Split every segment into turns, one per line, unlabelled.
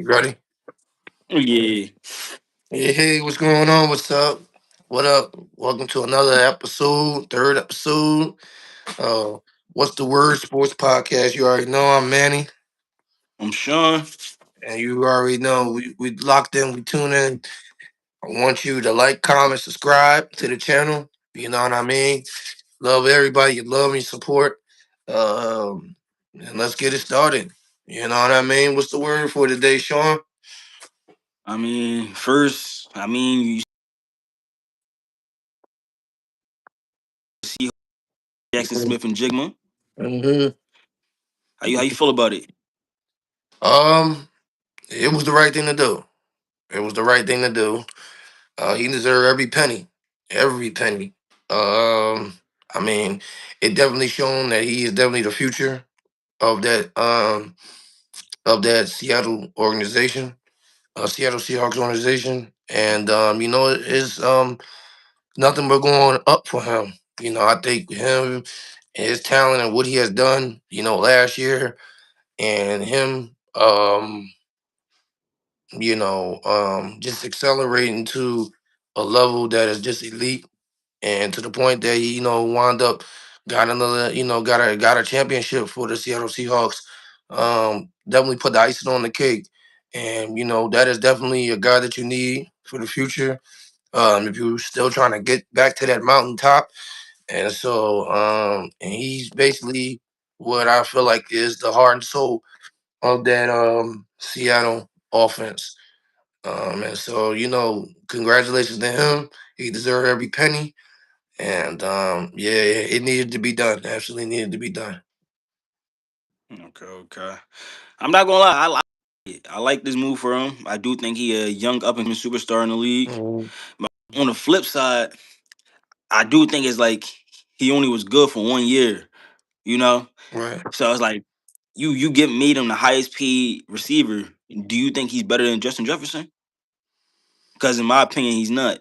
You ready?
Yeah,
Hey, what's going on? What's up? What up? Welcome to another episode, third episode. Uh, what's the word? Sports podcast. You already know I'm Manny,
I'm Sean.
and you already know we locked in. We tune in. I want you to like, comment, subscribe to the channel. You know what I mean? Love everybody. You love me, support. And let's get it started. You know what I mean? What's the word for today, Sean?
First, you see Jackson Smith and Jigma.
hmm
How you feel about it?
Um, it was the right thing to do. It was the right thing to do. He deserved every penny, every penny. Um, I mean, it definitely shown that he is definitely the future of that Seattle organization, Seattle Seahawks organization, and it's nothing but going up for him. I think him and his talent and what he has done, last year, and him, just accelerating to a level that is just elite, and to the point that he, wound up got another, got a championship for the Seattle Seahawks. Definitely put the icing on the cake, and that is definitely a guy that you need for the future. If you're still trying to get back to that mountaintop, and so and he's basically what I feel like is the heart and soul of that Seattle offense. And so, congratulations to him. He deserved every penny. And yeah, it needed to be done. Absolutely needed to be done.
Okay. I'm not gonna lie, I like this move for him. I do think he a young up and coming superstar in the league.
Mhm.
But on the flip side, I do think it's like he only was good for 1 year. You know,
Right.
so it's like you get made him the highest paid receiver. Do you think he's better than Justin Jefferson? Because in my opinion, he's not.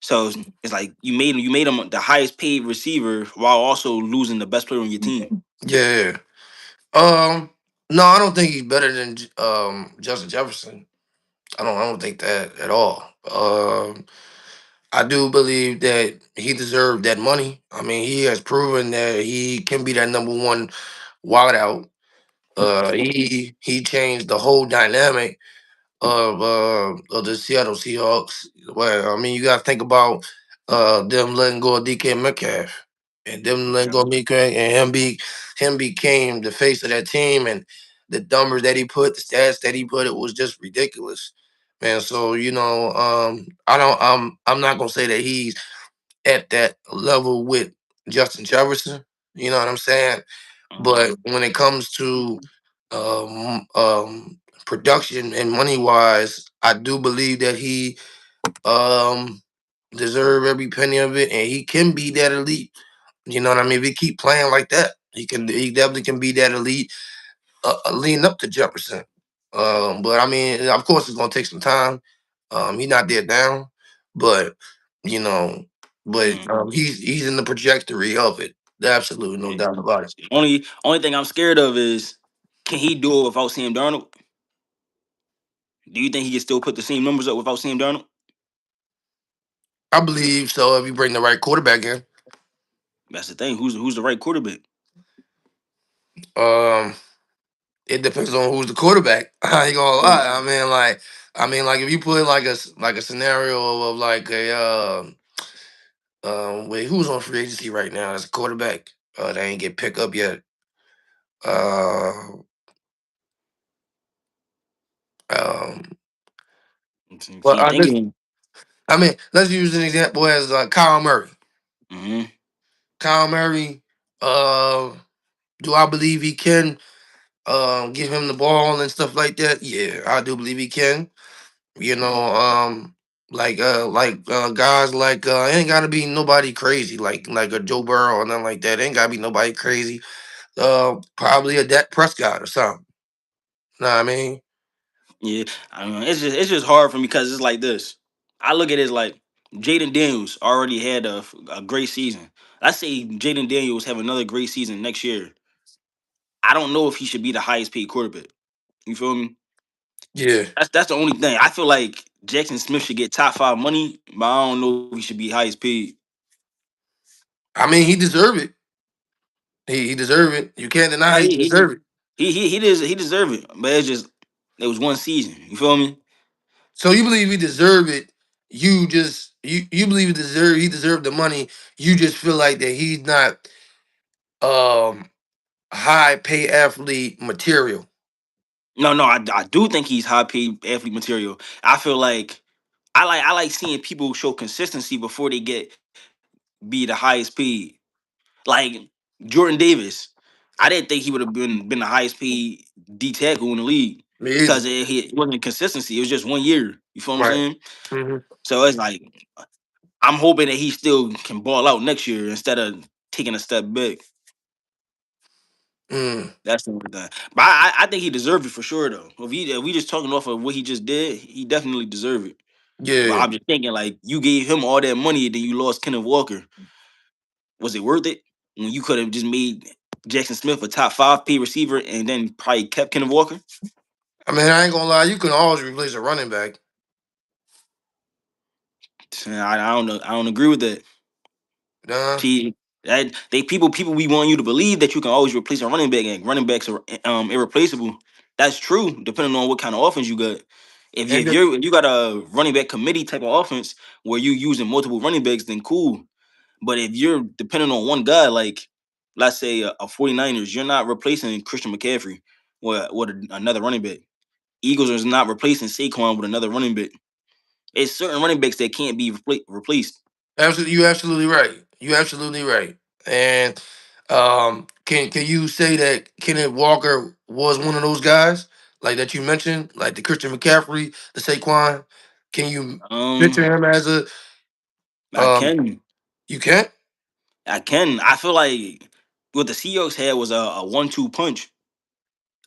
So it's like you made him the highest paid receiver while also losing the best player on your team.
Yeah. Um, no, I don't think he's better than Justin Jefferson. I don't think that at all. I do believe that he deserved that money. I mean, he has proven that he can be that number one wideout. He changed the whole dynamic of the Seattle Seahawks. Well, I mean, you got to think about them letting go of DK Metcalf, and them letting
Okay.
go of Metcalf, and him became the face of that team, and the numbers that he put, the stats that he put, it was just ridiculous, man. So I'm not gonna say that he's at that level with Justin Jefferson. You know what I'm saying?
Uh-huh.
But when it comes to um, um, production and money wise, I do believe that he um, deserve every penny of it, and he can be that elite. You know what I mean? If he keep playing like that, he definitely can be that elite, leading up to Jefferson. But I mean, of course, it's gonna take some time. He's not there now, but you know, but
Mhm.
he's in the trajectory of it. Absolutely, no
Yeah.
doubt about it.
Only thing I'm scared of is can he do it without Sam Darnold? Do you think he can still put the same numbers up without Sam Darnold?
I believe so. If you bring the right quarterback in,
That's the thing. Who's the right quarterback?
um, it depends on who's the quarterback. I ain't gonna
So
lie. I mean, like if you put like a scenario of like a wait, who's on free agency right now as a quarterback? They ain't get picked up yet. Uh, um, well,
can't think of him.
I mean, let's use an example as Kyle Murray.
Hmm.
Kyle Murray. Uh, do I believe he can give him the ball and stuff like that? Yeah, I do believe he can. You know, guys like ain't gotta be nobody crazy like a Joe Burrow or nothing like that. Ain't gotta be nobody crazy. Probably a Dak Prescott or something. Know what I mean?
Yeah, I mean, it's just hard for me because it's like this. I look at it as like Jaden Daniels already had a great season. I say Jaden Daniels have another great season next year. I don't know if he should be the highest paid quarterback. You feel me?
Yeah.
That's the only thing. I feel like Jackson Smith should get top five money, but I don't know if he should be highest paid.
I mean, he deserved it. He deserved it. You can't
Nah,
deny he deserved it.
he deserve it, but it's just it was one season. You feel me?
So you believe he deserved it. You believe he deserved the money. You just feel like that he's not um high pay athlete material.
No, no, I do think he's high paid athlete material. I feel like I like seeing people show consistency before they get be the highest paid. Like Jordan Davis, I didn't think he would have been the highest paid D tackle in the league
Me
because
either.
it wasn't consistency. It was just 1 year. You feel what I'm
Right.
saying?
Hmm.
So it's like I'm hoping that he still can ball out next year instead of taking a step back.
Mm.
That's the only thing. But I think he deserved it for sure though. If we just talking off of what he just did, he definitely deserved it. But
Yeah.
I'm just thinking like you gave him all that money and then you lost Kenneth Walker. Was it worth it? When you could have just made Jackson Smith a top five paid receiver and then probably kept Kenneth Walker?
I mean, I ain't gonna lie. You can always replace a running back.
I don't know. I don't agree with that.
Nah.
See, that they people we want you to believe that you can always replace a running back and running backs are irreplaceable. That's true, depending on what kind of offense you got.
And
If you got a running back committee type of offense where you using multiple running backs, then cool. But if you're depending on one guy, like let's say a 49ers, you're not replacing Christian McCaffrey with another running back. Eagles is not replacing Saquon with another running back. It's certain running backs that can't be replaced.
absolutely, you absolutely right. You absolutely right. And can you say that Kenneth Walker was one of those guys like that you mentioned, like the Christian McCaffrey, the Saquon? Can you picture
Um,
him as a
I
um?
can.
You can't.
I can. I feel like what the Seahawks had was a 1-2 punch.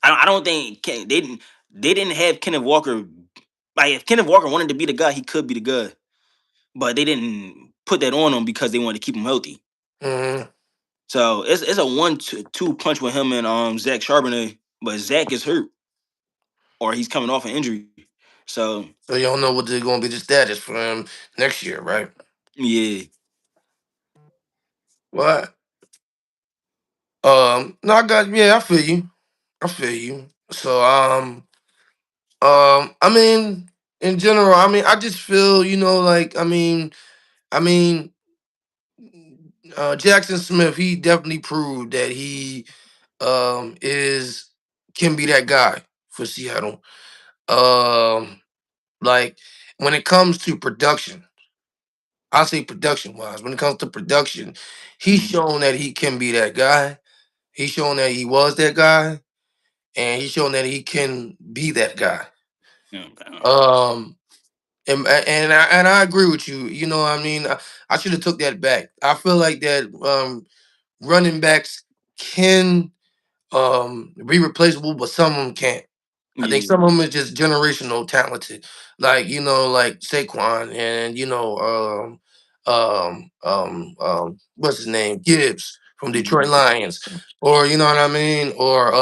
I don't think they didn't have Kenneth Walker. Like if Kenneth Walker wanted to be the guy, he could be the guy. But they didn't put that on him because they wanted to keep him healthy.
Hmm.
So it's a 1-2 punch with him and Zach Charbonnet. But Zach is hurt or he's coming off an injury. So
So you don't know what they're gonna be the status for him next year, right?
yeah.
What? No, I got yeah. I feel you. I feel you. So I mean, in general, I mean, I just feel, like, I mean, Jackson Smith, he definitely proved that he is can be that guy for Seattle. Like when it comes to production, I'll say production wise. When it comes to production, he's
Mhm.
shown that he can be that guy. He's shown that he was that guy, and he's shown that he can be that guy.
Okay.
Um, and I agree with you. You know, what I mean, I should have took that back. I feel like that running backs can be replaceable, but some of them can't. I think
Yeah.
some of them is just generational talented, like like Saquon and what's his name, Gibbs from Detroit
Mhm.
Lions, or you know what I mean, or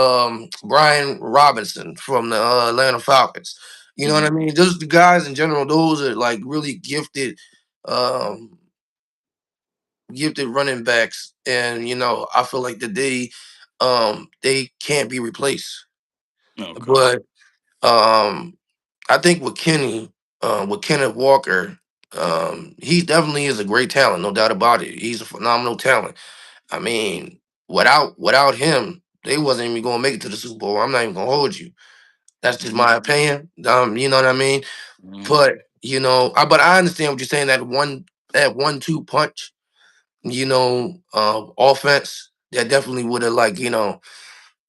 Brian Robinson from the Atlanta Falcons. You know what I
Mhm.
mean? Those the guys in general. Those are like really um, gifted running backs, and I feel like that they can't be replaced.
Okay.
But um, I think with Kenneth Walker, he definitely is a great talent, no doubt about it. He's a phenomenal talent. I mean, without him, they wasn't even gonna make it to the Super Bowl. I'm not even gonna hold you. That's just
Mhm.
my opinion. You know what I mean?
Mhm.
But but I understand what you're saying. That 1-2 punch, offense that definitely would have like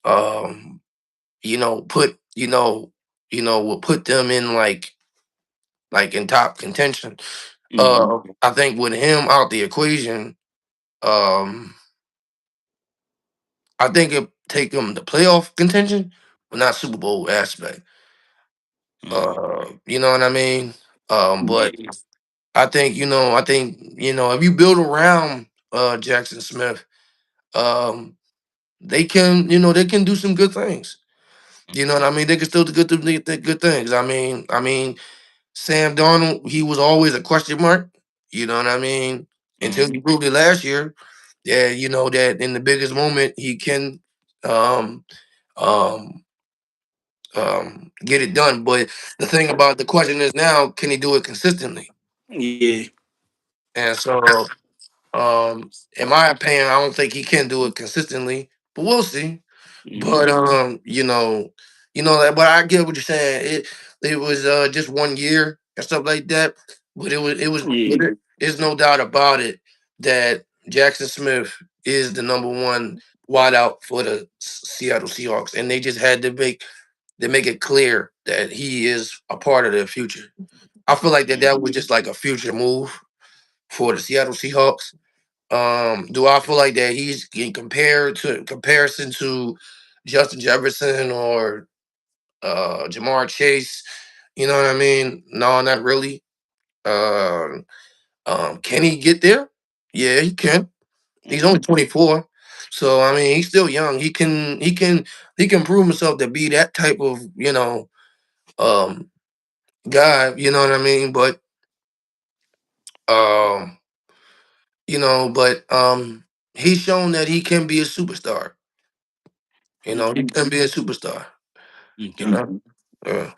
um, put will put them in like in top contention.
Mhm.
I think with him out the equation, um, I think it take him to playoff contention, but not Super Bowl aspect.
Mhm.
You know what I mean? But
Yeah.
I think if you build around Jackson Smith, um, they can do some good things. You know what I mean? They can still do good things. Sam Darnold, he was always a question mark. You know what I mean? Until
Mm.
he proved it last year. Yeah, you know that in the biggest moment he can um um get it done. But the thing about the question is now, can he do it consistently?
Yeah.
And so in my opinion, I don't think he can do it consistently, but we'll see.
Mm.
But but I get what you're saying. It was just 1 year and stuff like that. But
Yeah.
there's no doubt about it that Jackson Smith is the number one wideout for the Seattle Seahawks, and they just had to make it clear that he is a part of their future. I feel like that was just like a future move for the Seattle Seahawks. Do I feel like that he's in comparison to Justin Jefferson or Jamar Chase? You know what I mean? No, not really. Um, can he get there? Yeah, he can. He's
Mm.
only 24, so I mean he's still young. He can prove himself to be that type of um guy. You know what I mean? Um, but he's shown that he can be a superstar. He
Okay.
can be a superstar. You
Okay.
know. Uh,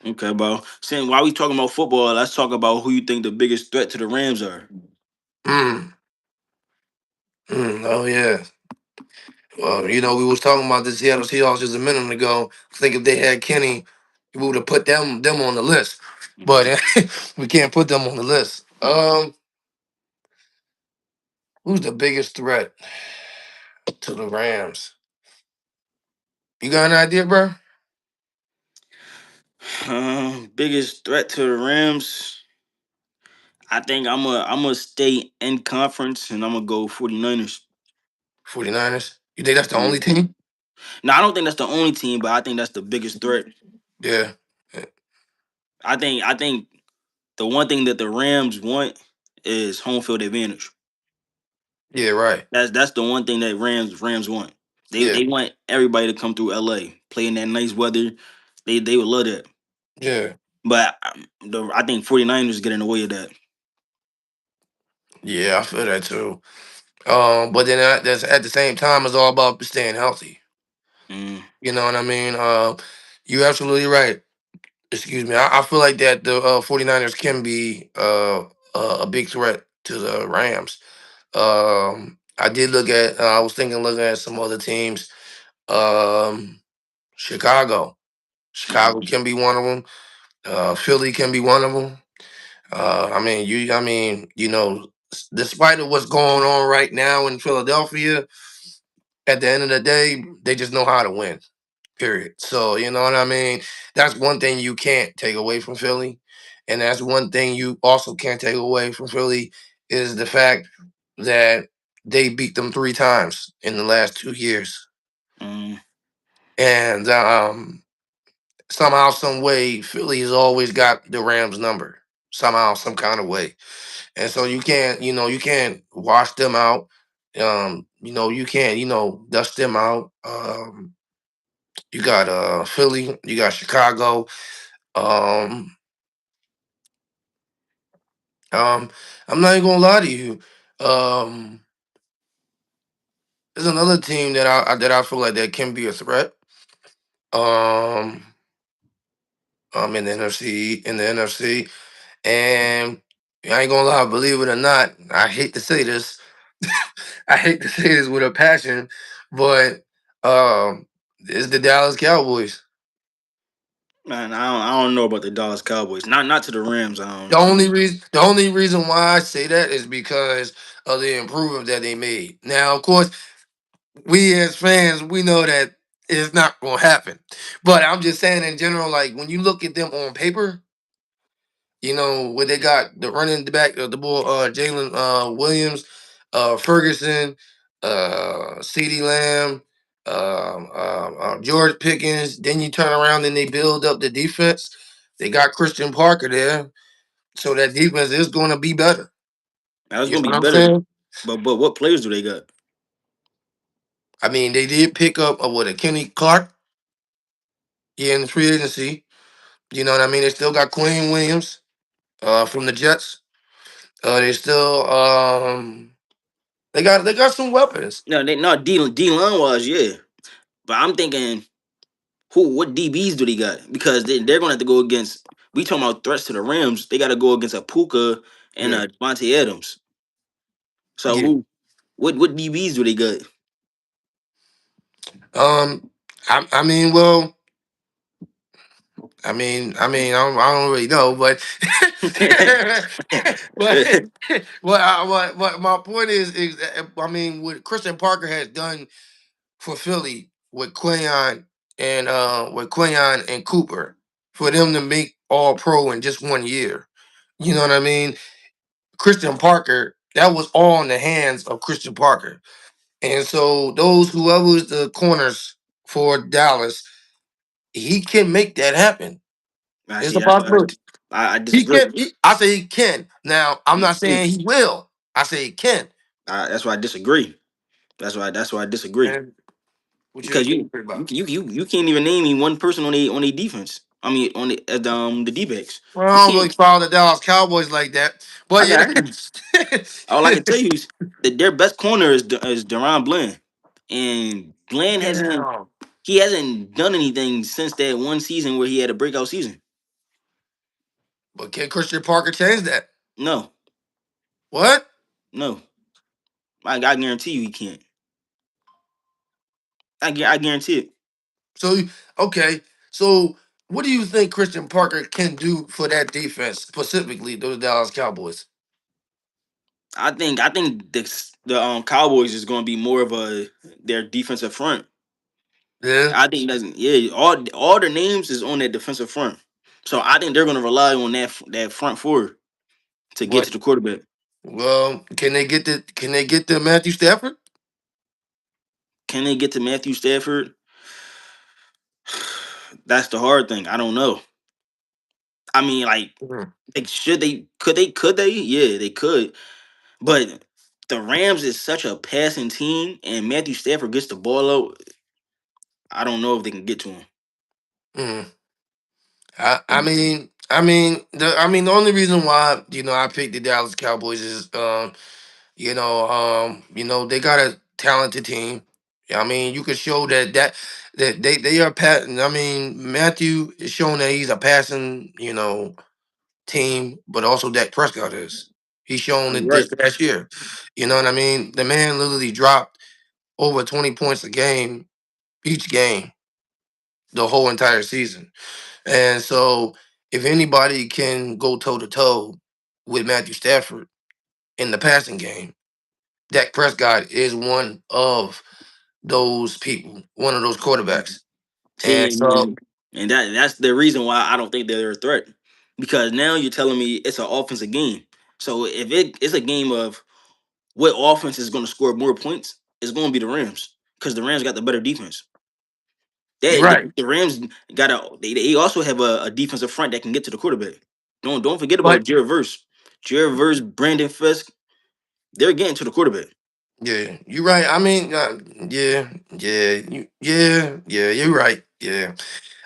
Okay, bro. Saying while we talking about football, let's talk about who you think the biggest threat to the Rams are.
mm, oh yeah. Well, we was talking about the Seattle Seahawks just a minute ago. I think if they had Kenny, we would have put them on the list. But we can't put them on the list. Who's the biggest threat to the Rams? You got an idea, bro?
Biggest threat to the Rams. I think I'm a stay in conference and I'm gonna go 49ers.
49ers. You think that's the
Yeah.
only team?
Now I don't think that's the only team, but I think that's the biggest threat.
Yeah. Yeah,
I think the one thing that the Rams want is home field advantage.
yeah, right.
That's the one thing that Rams want. They
Yeah.
they want everybody to come through LA, play in that nice weather. They would love that.
Yeah.
But I think 49ers get in the way of that.
Yeah, I feel that too. But then that's at the same time, it's all about staying healthy.
Mm,
You know what I mean? You're absolutely right. Excuse me. I feel like that the 49ers can be a big threat to the Rams. I did look at, I was looking at some other teams. Um, Chicago. Chicago
mm,
can be one of them. Philly can be one of them. Despite of what's going on right now in Philadelphia, at the end of the day, they just know how to win. Period. So you know what I mean. That's one thing you can't take away from Philly, and that's one thing you also can't take away from Philly is the fact that they beat them 3 times in the last 2 years,
mm.
and somehow, some way, Philly has always got the Rams number somehow, some kind of way, and so you can't wash them out. You can't dust them out. You got Philly, you got Chicago. Um, um, I'm not even gonna lie to you. Um, there's another team that I feel like that can be a threat. Um, in the NFC, and I ain't gonna lie, believe it or not, I hate to say this. I hate to say this with a passion, but it's the Dallas Cowboys.
Man, I don't know about the Dallas Cowboys. Not to the Rams. I
The
don't.
only reason the only reason why I say that is because of the improvement that they made. Now, of course, we as fans, we know that it's not gonna happen. But I'm just saying in general, like when you look at them on paper, where they got the running back of the ball, Jalen Williams, Ferguson, CeeDee Lamb, George Pickens. Then you turn around and they build up the defense. They got Christian Parker there, so that defense is going to be better.
Now it's
You
gonna
know
be
what I'm
better.
saying?
But what players do they got?
I mean, they did pick up a Kenny Clark. Yeah, in the free agency. You know what I mean? They still got Quinn Williams from the Jets. They still they got some weapons.
No, they not D line was, yeah. But I'm thinking, what DBs do they got? Because they're gonna have to go against. We talking about threats to the Rams. They got to go against a Puka and
Yeah.
a Devontae Adams. So
Yeah.
what DBs do they got?
Um I mean, well, I don't really know, but but what my point is I mean, what Christian Parker has done for Philly with Quinion and Cooper, for them to make All Pro in just 1 year. You know what I mean? Christian Parker, that was all in the hands of Christian Parker, and so whoever's the corners for Dallas, he can make that happen.
I
It's
see.
a possibility.
I
He
disagree.
can. I say he can. Now, I'm not saying he will. I say he can.
That's why I disagree. That's why I disagree.
And what you
Because
disagree about?
you can't even name me one person on a defense. I mean on the D backs.
Well,
You
I don't really
can't.
follow the Dallas Cowboys like that, but
I
yeah.
hear you. All I can tell you is that their best corner is Deron Bland, and Bland hasn't
Damn.
he hasn't done anything since that one season where he had a breakout season.
But can Christian Parker change that?
No,
What?
no, I guarantee you he can't. I guarantee it.
So okay. So what do you think Christian Parker can do for that defense, specifically the Dallas Cowboys?
I think the Cowboys is going to be more of their defensive front.
Yeah.
I think that's yeah. All their names is on that defensive front, so I think they're going to rely on that front four to get
But
to the quarterback.
well, can they get the Matthew Stafford?
Can they get to Matthew Stafford? That's the hard thing. I don't know. I mean,
Mhm.
should they? Could they? Yeah, they could. But the Rams is such a passing team, and Matthew Stafford gets the ball out. I don't know if they can get to him.
Mhm. The only reason why I picked the Dallas Cowboys is they got a talented team. I mean, you could show that they are passing. I mean, Matthew is showing that he's a passing team, but also Dak Prescott is. He's shown
You're
it
right.
this past year. You know what I mean? The man literally dropped over 20 points a game each game the whole entire season. And so, if anybody can go toe to toe with Matthew Stafford in the passing game, Dak Prescott is one of those people, one of those quarterbacks.
See,
And so,
and that's the reason why I don't think they're a threat. Because now you're telling me it's an offensive game. So if it's a game of what offense is going to score more points, it's going to be the Rams because the Rams got the better defense.
you're right.
The Rams they also have a defensive front that can get to the quarterback. Don't forget about
But
Jared Verse, Brandon Fisk. They're getting to the quarterback.
yeah, you're right. I mean, yeah, you're right. Yeah.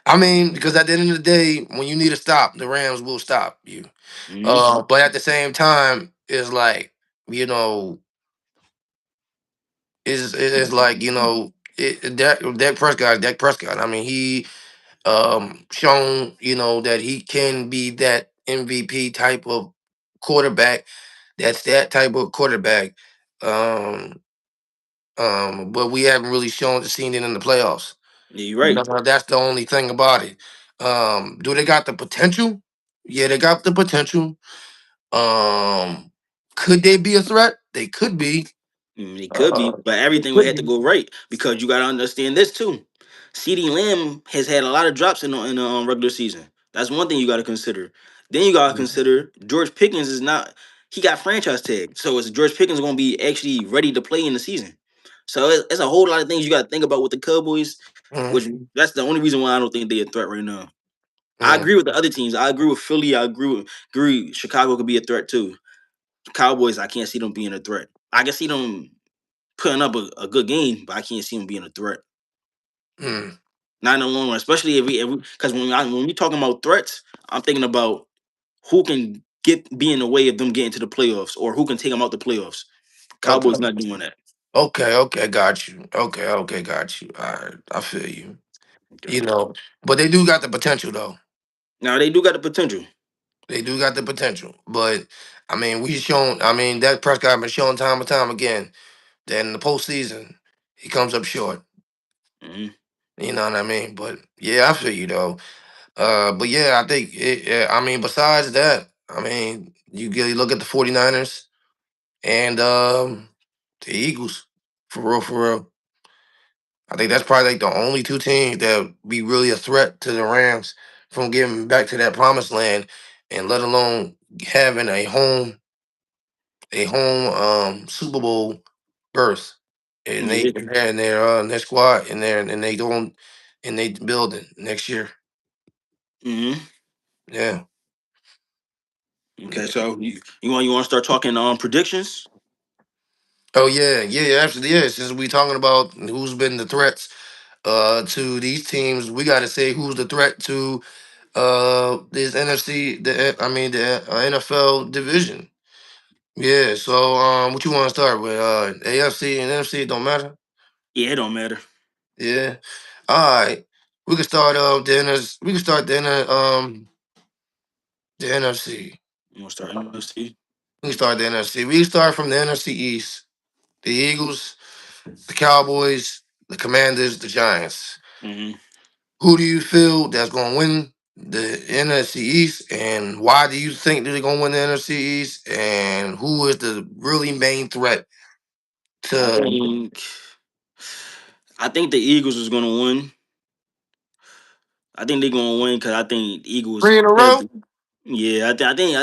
I mean, because at the end of the day, when you need a stop, the Rams will stop you.
Hmm.
But at the same time, it's like, you know, it's like, Dak Prescott. I mean, he shown, that he can be that MVP type of quarterback. That's that type of quarterback. Um, but we haven't really seen it in the playoffs.
Yeah, you're right.
That's the only thing about it. Do they got the potential? Yeah, they got the potential. Um, could they be a threat? They could be.
It could be, but
They
everything would
could
have to
be.
go right because you got to understand this too. CeeDee Lamb has had a lot of drops in the regular season. That's one thing you got to consider. Then you got to consider George Pickens is not. He got franchise tag, so is George Pickens going to be actually ready to play in the season? So it's a whole lot of things you got to think about with the Cowboys,
Mhm,
which that's the only reason why I don't think they're a threat right now. I
mhm,
agree with the other teams. I agree with Philly. I agree Chicago could be a threat too. Cowboys, I can't see them being a threat. I can see them putting up a good game, but I can't see him being a threat.
mhm.
Not in the long run, especially if we because when we talking about threats, I'm thinking about who can be in the way of them getting to the playoffs or who can take them out the playoffs. Cowboys
Okay.
not doing that.
Okay, got you. Okay, got you. All right, I feel you.
Okay.
You know, but they do got the potential though.
Now they do got the potential.
They do got the potential. But I mean, we shown. I mean, that Prescott been shown time and time again that in the postseason he comes up short.
Hmm.
You know what I mean? But yeah, I feel you though. But yeah, I think. I mean, besides that, I mean, you look at the 49ers and the Eagles. For real, for real. I think that's probably like the only two teams that be really a threat to the Rams from getting back to that promised land, and let alone having a home Super Bowl berth. And they
Yeah.
and their squad in there, and they going in they building next year.
Hmm.
Yeah.
Okay, so you want to start talking predictions?
Oh yeah, absolutely. Yeah, since we talking about who's been the threats to these teams, we got to say who's the threat to this NFC, the NFL division. Yeah, so what you want to start with? AFC and NFC, it don't matter.
Yeah, it don't matter.
Yeah. All right. We can start we can start the NFC.
You want to start NFC?
We can start the NFC. We can start from the NFC East. The Eagles, the Cowboys, the Commanders, the Giants.
Hmm.
Who do you feel that's going to win the NFC East, and why do you think they're going to win the NFC East? And who is the really main threat
I
to
think I think the Eagles is gonna win. I think they're gonna win because I think the Eagles
three in a
have.
row?
Yeah, I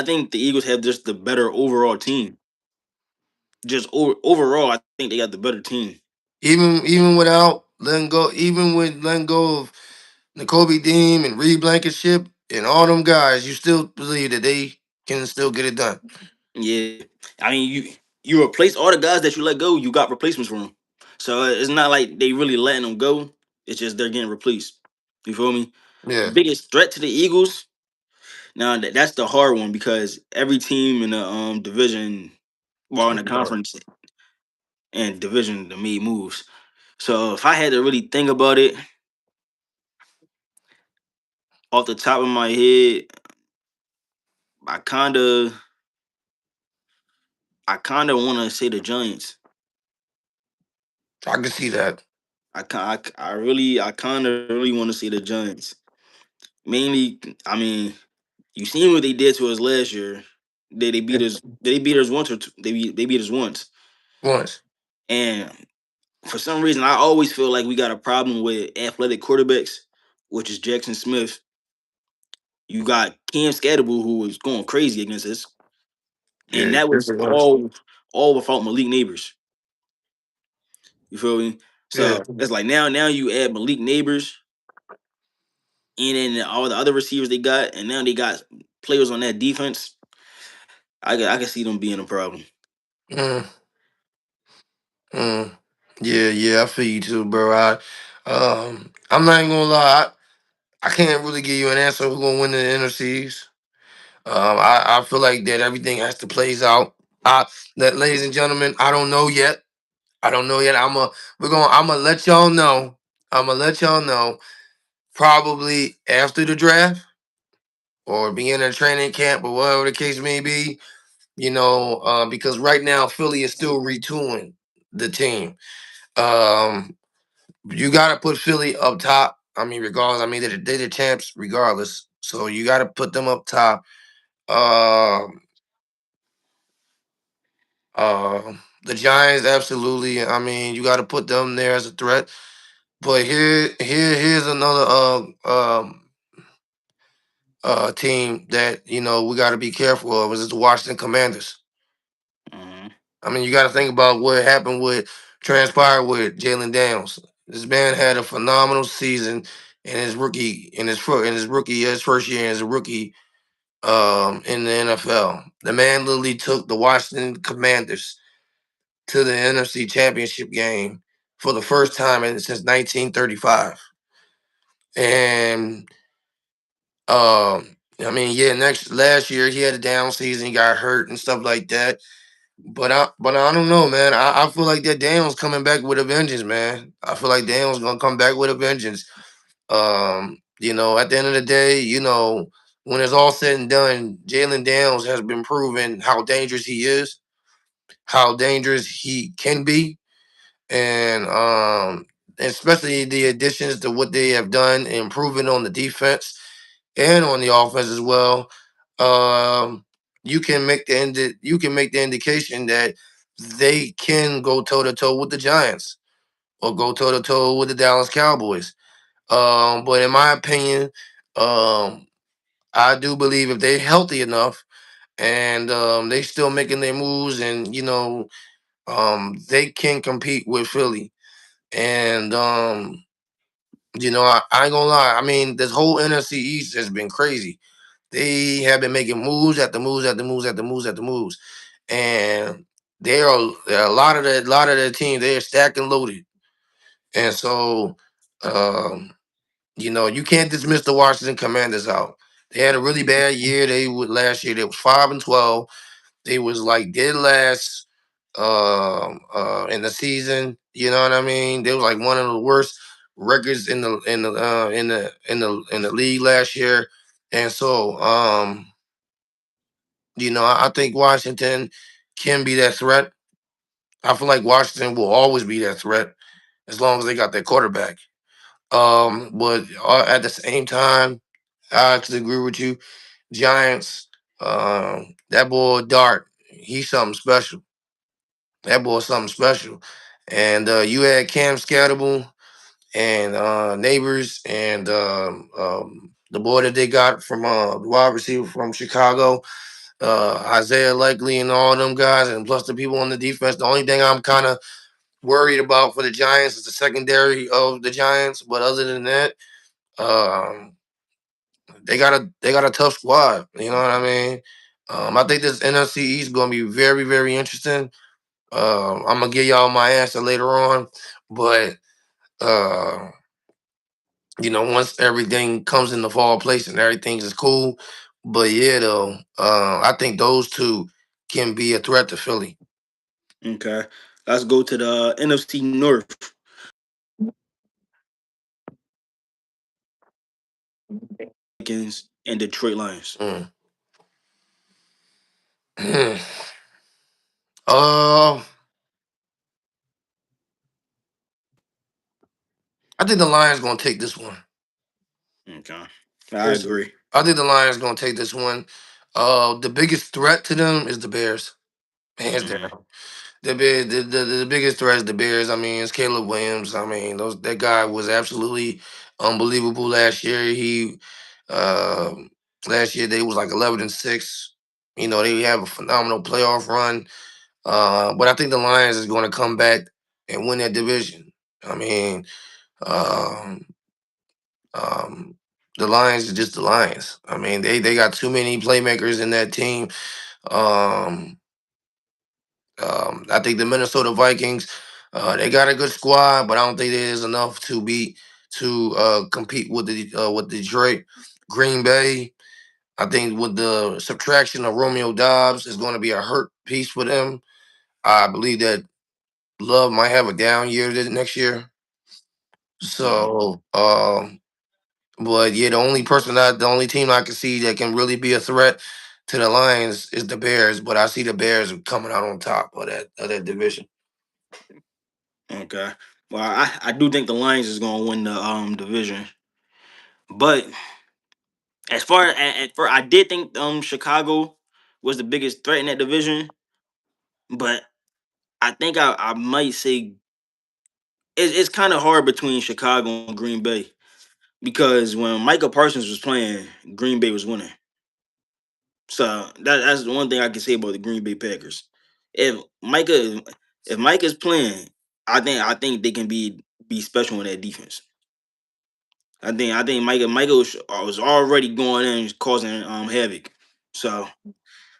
think the Eagles have just the better overall team. Just overall, I think they got the better team.
Even without letting go, even with letting go of N'Kobe Dean and Reed Blankenship and all them guys, you still believe that they can still get it done.
Yeah, I mean you replace all the guys that you let go. You got replacements for them, so it's not like they really letting them go. It's just they're getting replaced. You feel me?
Yeah.
Biggest threat to the Eagles. Now that's the hard one because every team in the division, well, in the conference and division, they made moves. So if I had to really think about it off the top of my head, I kind of, I kind of want to say the Giants.
I can see that.
I kind of really want to say the Giants. Mainly, I mean, you seen what they did to us last year. They beat us. They beat us once or two, they beat us once.
Once.
And for some reason, I always feel like we got a problem with athletic quarterbacks, which is Jackson Smith. You got Cam Scatterbull, who was going crazy against us, and
Yeah.
that was
Different once.
all without Malik Neighbors. You feel me?
Yeah.
So it's like now you add Malik Neighbors and then all the other receivers they got, and now they got players on that defense. I can see them being a problem.
Mm, mm. Yeah, I feel you too, bro. I'm not even gonna lie. I can't really give you an answer who's gonna win the NFCs. I feel like that everything has to plays out. That, ladies and gentlemen, I don't know yet. I don't know yet. I'm gonna let y'all know. I'm gonna let y'all know probably after the draft or beginning of training camp or whatever the case may be. Because right now Philly is still retooling the team. Um, you gotta put Philly up top. I mean, regardless. I mean, they're the champs regardless. So you gotta put them up top. Um, the Giants, absolutely. I mean, you got to put them there as a threat. But here's another team that we got to be careful of. Is the Washington Commanders.
Mhm.
I mean, you got to think about what happened with transpired with Jalen Daniels. This man had a phenomenal season his first year as a rookie in the NFL. The man literally took the Washington Commanders to the NFC Championship game for the first time since 1935. And I mean, yeah, next last year he had a down season, he got hurt and stuff like that. But I don't know, man. I feel like that Daniel's coming back with a vengeance, man. I feel like Daniel's gonna come back with a vengeance. At the end of the day, when it's all said and done, Jalen Daniels has been proven how dangerous he is, how dangerous he can be, and especially the additions to what they have done, improving on the defense and on the offense as well. Um, you can make the indication that they can go toe to toe with the Giants or go toe to toe with the Dallas Cowboys. But in my opinion, um, I do believe if they're healthy enough and they still making their moves and they can compete with Philly. And I ain't gonna lie. I mean, this whole NFC East has been crazy. They have been making moves after moves after moves after moves after moves, and there are a lot of the teams they are stacked and loaded, and so um, you can't dismiss the Washington Commanders out. They had a really bad year. They would last year. They was 5-12. They was like dead last in the season. You know what I mean? They was like one of the worst records in the league last year. And so I think Washington can be that threat. I feel like Washington will always be that threat as long as they got their quarterback. But at the same time, I actually agree with you. Giants, that boy Dart, he's something special. That boy's something special. And you had Cam Scatterable and Neighbors and the boy that they got from the wide receiver from Chicago, Isaiah Likely and all them guys, and plus the people on the defense. The only thing I'm kind of worried about for the Giants is the secondary of the Giants. But other than that, um, they got a tough squad. You know what I mean? I think this NFC East is going to be very, very interesting. I'm gonna give y'all my answer later on, but uh, once everything comes into fall place and everything is cool. But yeah, though, I think those two can be a threat to Philly.
Okay, let's go to the NFC North. Vikings and Detroit Lions.
Mm. uh, I think the Lions gonna take this one.
Okay, I
Personally,
agree.
I think the Lions gonna take this one. The biggest threat to them is the Bears, hands
Mm,
down. The biggest threat is the Bears. I mean, it's Caleb Williams. I mean, that guy was absolutely unbelievable last year. Um Last year they was like 11-6. They have a phenomenal playoff run. But I think the Lions is going to come back and win that division. I mean, um, um, the Lions are just the Lions. I mean, they got too many playmakers in that team. Um, I think the Minnesota Vikings, they got a good squad, but I don't think there's enough to compete with Detroit, Green Bay. I think with the subtraction of Romeo Dobbs is going to be a hurt piece for them. I believe that Love might have a down year next year.
mm,
So, but yeah, the only team I can see that can really be a threat to the Lions is the Bears. But I see the Bears coming out on top of that division.
okay. Well, I do think the Lions is gonna win the division, but as far as for I did think Chicago was the biggest threat in that division, but I think I might say it's kind of hard between Chicago and Green Bay because when Michael Parsons was playing, Green Bay was winning. So that's the one thing I can say about the Green Bay Packers. If Micah if Micah's playing, I think they can be special in that defense. I think Micah was already going in causing havoc. So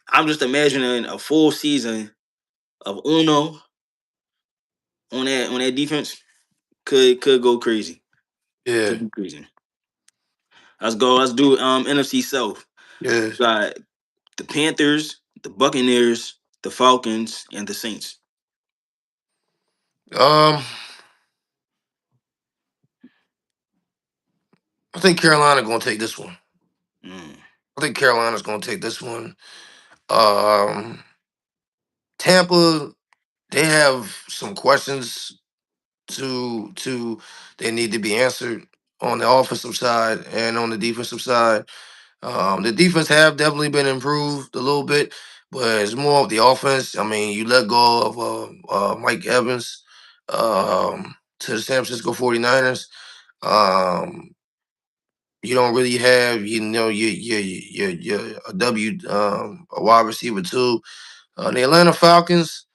I'm just imagining a full season of Uno on that defense could go crazy.
Yeah,
Could be crazy. Let's go. Let's do NFC South.
Yes.
Got the Panthers, the Buccaneers, the Falcons, and the Saints.
Um, I think Carolina gonna take this one.
Mm.
I think Carolina's gonna take this one. Um, Tampa, they have some questions to they need to be answered on the offensive side and on the defensive side. The defense have definitely been improved a little bit, but it's more of the offense. I mean, you let go of Mike Evans to the San Francisco 49ers. Um, you don't really have, your a wide receiver too. The Atlanta Falcons,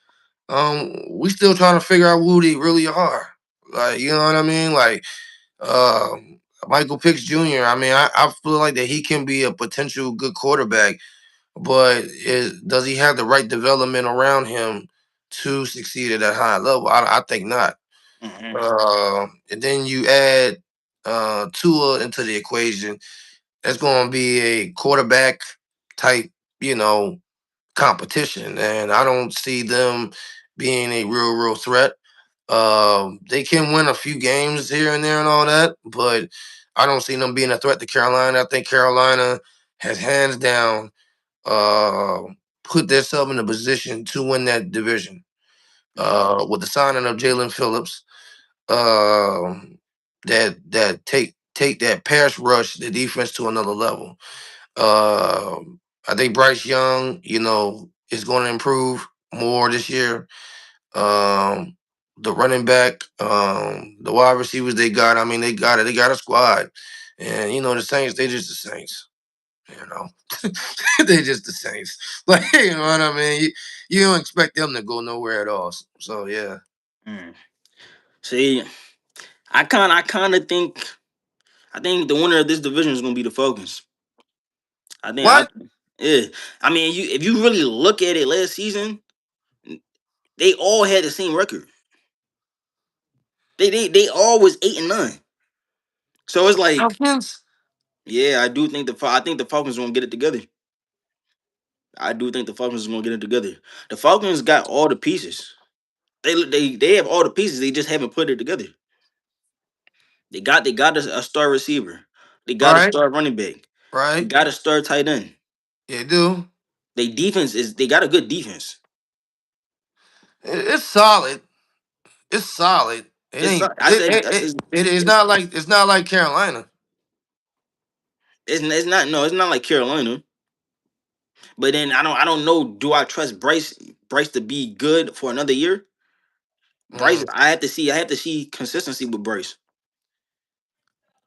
we still trying to figure out who they really are. Like, you know what I mean? Like, Michael Pitts Jr. I mean, I feel like that he can be a potential good quarterback, but does he have the right development around him to succeed at a high level? I think not.
Mhm.
And then you add Tua into the equation. That's going to be a quarterback type, you know, competition, and I don't see them being a real threat. They can win a few games here and there and all that, but I don't see them being a threat to Carolina. I think Carolina has hands down uh, put themselves in a position to win that division.
Mhm.
With the signing of Jalen Phillips, um, that take that pass rush, the defense to another level. I think Bryce Young, is going to improve more this year. Um, the running back, the wide receivers they got. I mean, they got it. They got a squad, and the Saints. They just the Saints. You know, they just the Saints. Like, you know what I mean. You don't expect them to go nowhere at all. So yeah.
Mm. See, I think the winner of this division is gonna be the Falcons. I think I
What?
yeah. I mean, you if you really look at it last season, they all had the same record. They all was 8-9. So it's like,
Falcons?
yeah, I think the Falcons gonna get it together. I do think the Falcons is gonna get it together. The Falcons got all the pieces. They have all the pieces. They just haven't put it together. They got a star receiver. They got a
Right.
star running back. They
Right.
got a star tight end.
They do.
They got a good defense.
It's solid. It's solid. It
It's
ain't.
I said
It's not like Carolina.
it's not no, it's not like Carolina. But then I don't know. Do I trust Bryce to be good for another year? Bryce,
Mm.
I have to see consistency with Bryce.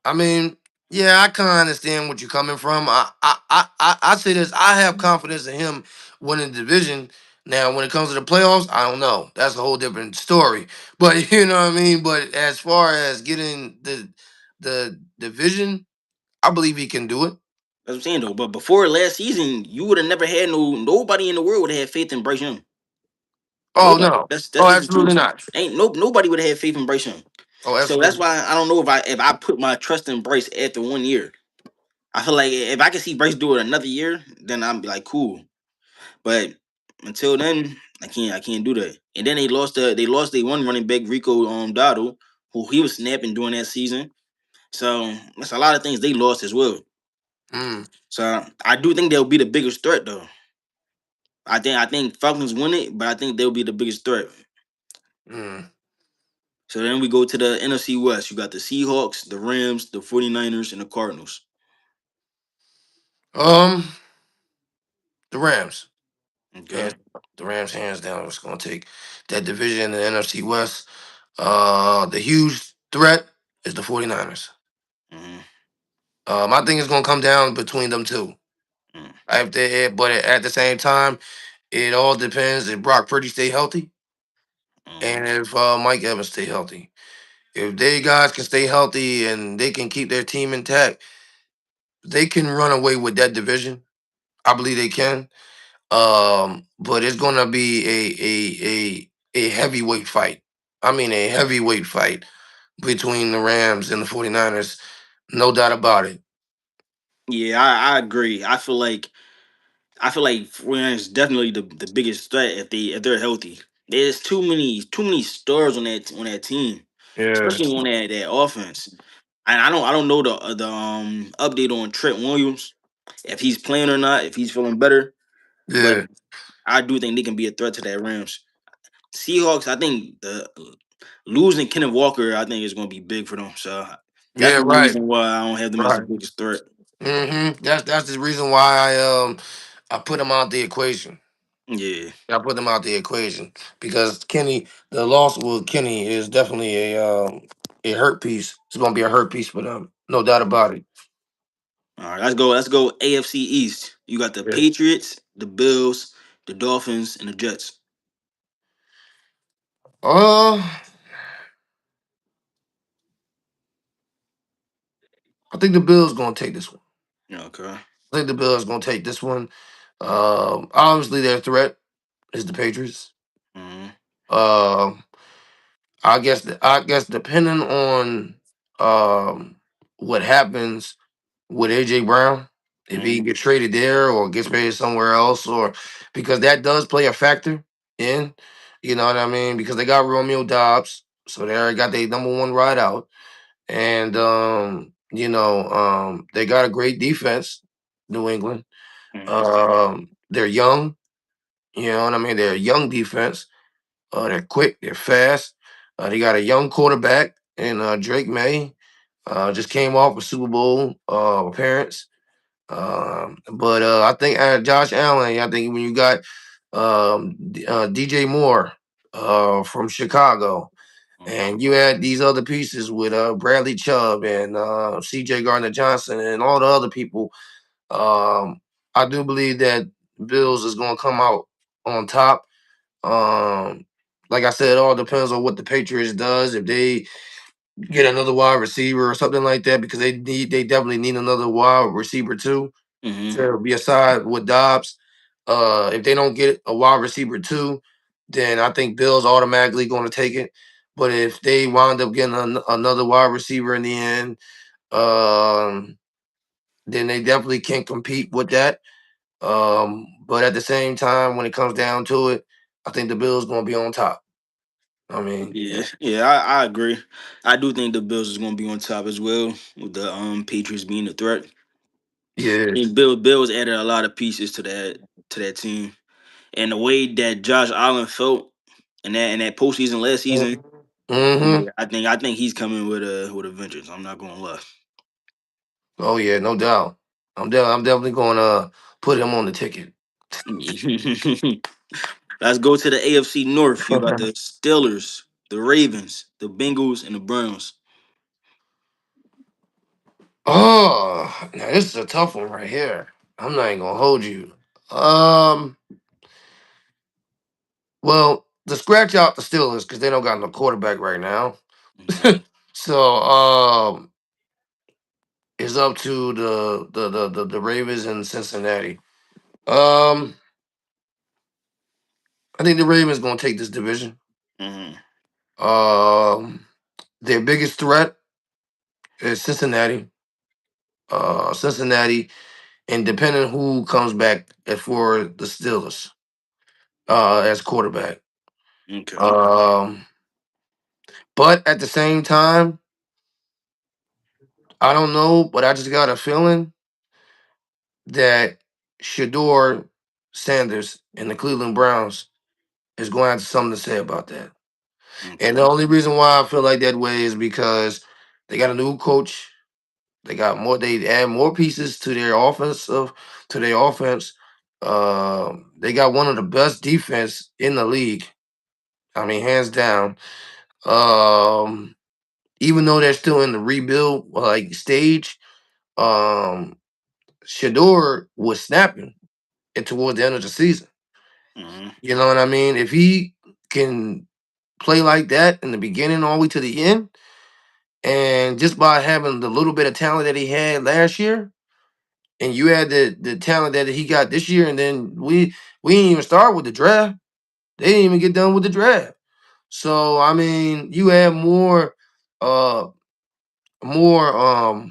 I mean, yeah, I kind of understand what you're coming from. I say this. I have confidence in him winning the division. Now, when it comes to the playoffs, I don't know. That's a whole different story. But you know what I mean. But as far as getting the division, I believe he can do it.
That's what I'm saying though. But before last season, you would have never had nobody in the world would have had faith in Bryce Young.
Oh
Nobody.
no.
That's
Oh,
just the
absolutely
truth.
not.
Ain't nobody would have had faith in Bryce Young.
Oh,
So that's
absolutely.
why I don't know if I put my trust in Bryce after 1 year. I feel like if I can see Bryce do it another year, then I'm be like cool. But until then, I can't do that. And then they lost their one running back Rico Dotto, who he was snapping during that season. So that's a lot of things they lost as well.
Mm,
So I do think they'll be the biggest threat though. I think Falcons win it, but I think they'll be the biggest threat.
mm.
So then we go to the NFC West. You got the Seahawks, the Rams, the 49ers, and the Cardinals.
Um, the Rams.
Okay.
Hands, the Rams hands down was going to take that division in the NFC West. The huge threat is the 49ers.
Mm-hmm.
I think it's going to come down between them two. But at the same time, it all depends if Brock Purdy stay healthy
Mm-hmm.
and if Mike Evans stay healthy. If they guys can stay healthy and they can keep their team intact, they can run away with that division. I believe they can. But it's gonna be a heavyweight fight. I mean a heavyweight fight between the Rams and the 49ers. No doubt about it.
Yeah, I agree. I feel like 49ers is definitely the biggest threat if they're healthy. There's too many stars on that team,
Yeah,
especially on that offense. And I don't know the update on Trent Williams, if he's playing or not, if he's feeling better. But
yeah,
I do think they can be a threat to that Rams. Seahawks, I think the losing Kenneth Walker, I think is going to be big for them. So that's
yeah.
the
Right,
reason why I don't have them as the
right.
biggest threat.
That's the reason why I put him out the equation.
Yeah.
I put them out the equation because Kenny, the loss with Kenny is definitely a hurt piece. It's gonna be a hurt piece for them, no doubt about it.
All right, let's go. Let's go AFC East. You got the
Yeah.
Patriots, the Bills, the Dolphins, and the Jets.
Uh, I think the Bills gonna take this one.
Yeah, okay.
I think the Bills gonna take this one. Obviously their threat is the Patriots.
Mm-hmm.
Um, I guess depending on what happens with AJ Brown, if he
Mm-hmm.
gets traded there or gets traded somewhere else, or because that does play a factor in, you know what I mean? Because they got Romeo Dobbs, so they already got their number one ride out, and they got a great defense, New England.
Mm-hmm.
They're young, you know what I mean? They're a young defense. They're quick, they're fast. They got a young quarterback in Drake May. Just came off a Super Bowl appearance. But I think Josh Allen, I think when you got DJ Moore from Chicago, and you had these other pieces with Bradley Chubb and CJ Gardner Johnson and all the other people, I do believe that Bills is going to come out on top. Um, like I said, it all depends on what the Patriots does. If they get another wide receiver or something like that, because they definitely need another wide receiver too
Mm-hmm.
to be aside with Dobbs. If they don't get a wide receiver too, then I think Bill's automatically going to take it. But if they wind up getting another wide receiver in the end, um, then they definitely can compete with that. But at the same time, when it comes down to it, I think the Bills going to be on top. I mean,
Yeah, yeah, I agree. I do think the Bills is going to be on top as well, with the Patriots being the threat.
yeah.
And Bills added a lot of pieces to that team, and the way that Josh Allen felt in that postseason last season.
Mm-hmm.
Yeah, I think he's coming with a vengeance. I'm not gonna lie.
Oh yeah, no doubt. I'm definitely going to put him on the ticket.
Let's go to the AFC North. You got the Steelers, the Ravens, the Bengals, and the Browns.
Oh, now this is a tough one right here. I'm not even gonna hold you. Um, well, to scratch out the Steelers because they don't got no quarterback right now.
Mhm.
So it's up to the Ravens and Cincinnati. Um, I think the Ravens gonna take this division.
Mhm.
Um, their biggest threat is Cincinnati. Cincinnati, and depending who comes back for the Steelers as quarterback.
Okay.
Um, but at the same time, I don't know, but I just got a feeling that Shador Sanders and the Cleveland Browns is going to have something to say about that. And the
Okay.
only reason why I feel like that way is because they got a new coach. They got more. They add more pieces to their offense. They got one of the best defense in the league. I mean, hands down. Um, Even though they're still in the rebuild like stage, um, Shador was snapping it towards the end of the season.
Mhm.
You know what I mean? If he can play like that in the beginning all the way to the end, and just by having the little bit of talent that he had last year, and you had the talent that he got this year, and then we didn't even start with the draft. They didn't even get done with the draft. So I mean, you have more uh more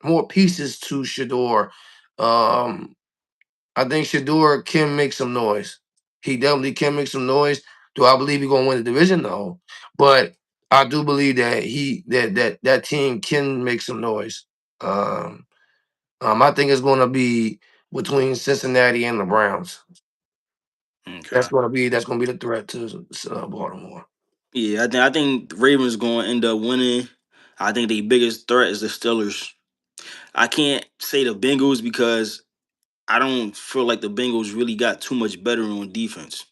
more pieces to Shador. Um, I think Shador can make some noise. He definitely can make some noise. Do I believe he's gonna win the division? No, but I do believe that that team can make some noise. Um, I think it's gonna be between Cincinnati and the Browns.
Okay.
That's gonna be the threat to Baltimore.
Yeah, I think the Ravens going to end up winning. I think the biggest threat is the Steelers. I can't say the Bengals because I don't feel like the Bengals really got too much better on defense.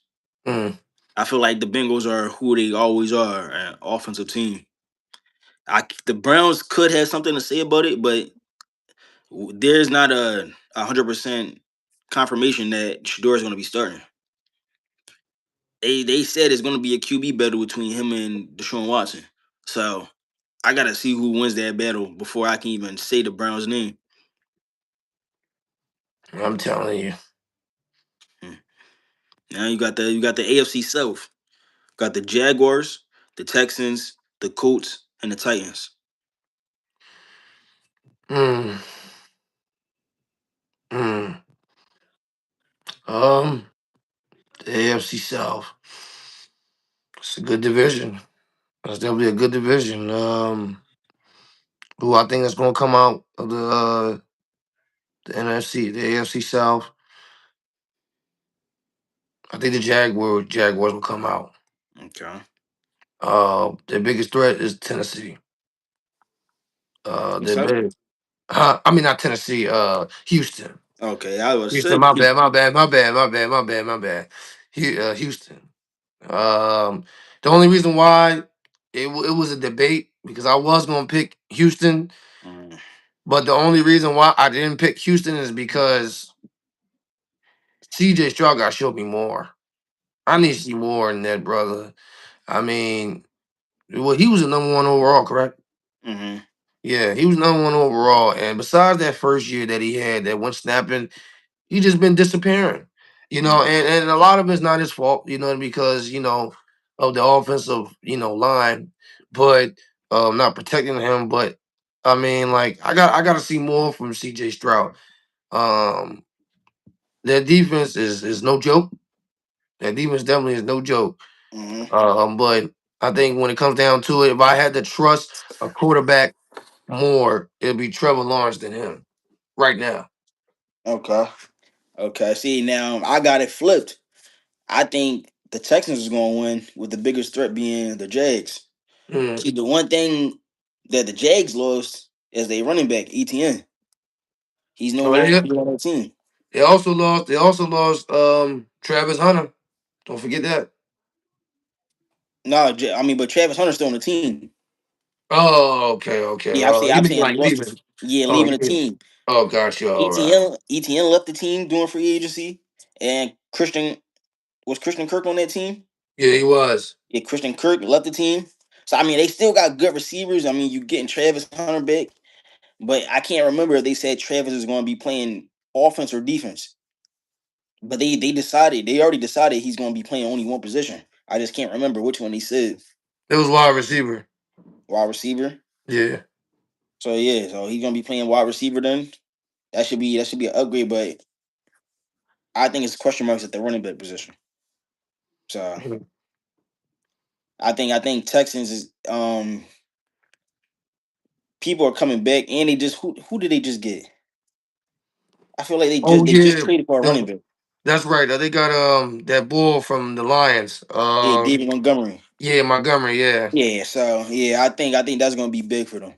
Mm,
I feel like the Bengals are who they always are, an offensive team. The Browns could have something to say about it, but there's not a 100% confirmation that Shador is going to be starting. They said it's going to be a QB battle between him and Deshaun Watson. So I gotta see who wins that battle before I can even say the Browns' name.
I'm telling you.
Hmm. Now you got the AFC South. Got the Jaguars, the Texans, the Colts, and the Titans.
Mm, mm. Um, the AFC South. It's a good division. It's definitely a good division. Who I think is gonna come out of the NFC, the AFC South. I think the Jaguars will come out.
Okay.
Their biggest threat is Tennessee.
You
They're
said?
big. I mean not Tennessee. Houston.
Okay, I was
Houston.
sick.
My bad. My bad. My bad. My bad. My bad. My bad. Houston. Um, the only reason why it was a debate because I was gonna pick Houston,
Mm,
but the only reason why I didn't pick Houston is because CJ Stroud got to show me more. I need to see more in that brother. I mean, well, he was the number one overall, correct?
mm-hmm.
Yeah, he was number one overall. And besides that first year that he had that went snapping, he just been disappearing. And a lot of it's not his fault, because, of the offensive, line, but not protecting him. But I mean, like, I gotta see more from CJ Stroud. Um their defense is no joke. That defense definitely is no joke.
Mm-hmm.
But I think when it comes down to it, if I had to trust a quarterback more, it'd be Trevor Lawrence than him right now.
Okay. Okay. See, now I got it flipped. I think the Texans is going to win, with the biggest threat being the Jags.
Mm.
See, the one thing that the Jags lost is their running back ETN. He's no
Oh,
longer
yeah.
on the team.
They also lost Travis Hunter. Don't forget that.
No, I mean, but Travis Hunter's still on the team.
Oh, okay, okay.
Yeah, I'm saying,
You
I'm
mean
saying
like
lost.
leaving?
Yeah,
Oh,
leaving
you
the
mean?
team.
Oh, gotcha. All right.
ETN left the team doing free agency, and Christian Kirk on that team.
Yeah, he was.
Yeah, Christian Kirk left the team. So I mean, they still got good receivers. I mean, you getting Travis Hunter back, but I can't remember if they said Travis is going to be playing offense or defense. But they already decided he's going to be playing only one position. I just can't remember which one he said.
It was wide receiver.
Wide receiver.
Yeah.
So yeah, so he's gonna be playing wide receiver then. That should be an upgrade, but I think it's question marks at the running back position. So
Mhm.
I think Texans is people are coming back, and they just who did they just get? I feel like
Oh
they just
yeah,
traded for a running
no,
back.
that's right. They got that bull from the Lions.
Yeah, David Montgomery.
Yeah, Montgomery. Yeah,
Yeah, so yeah, I think that's gonna be big for them.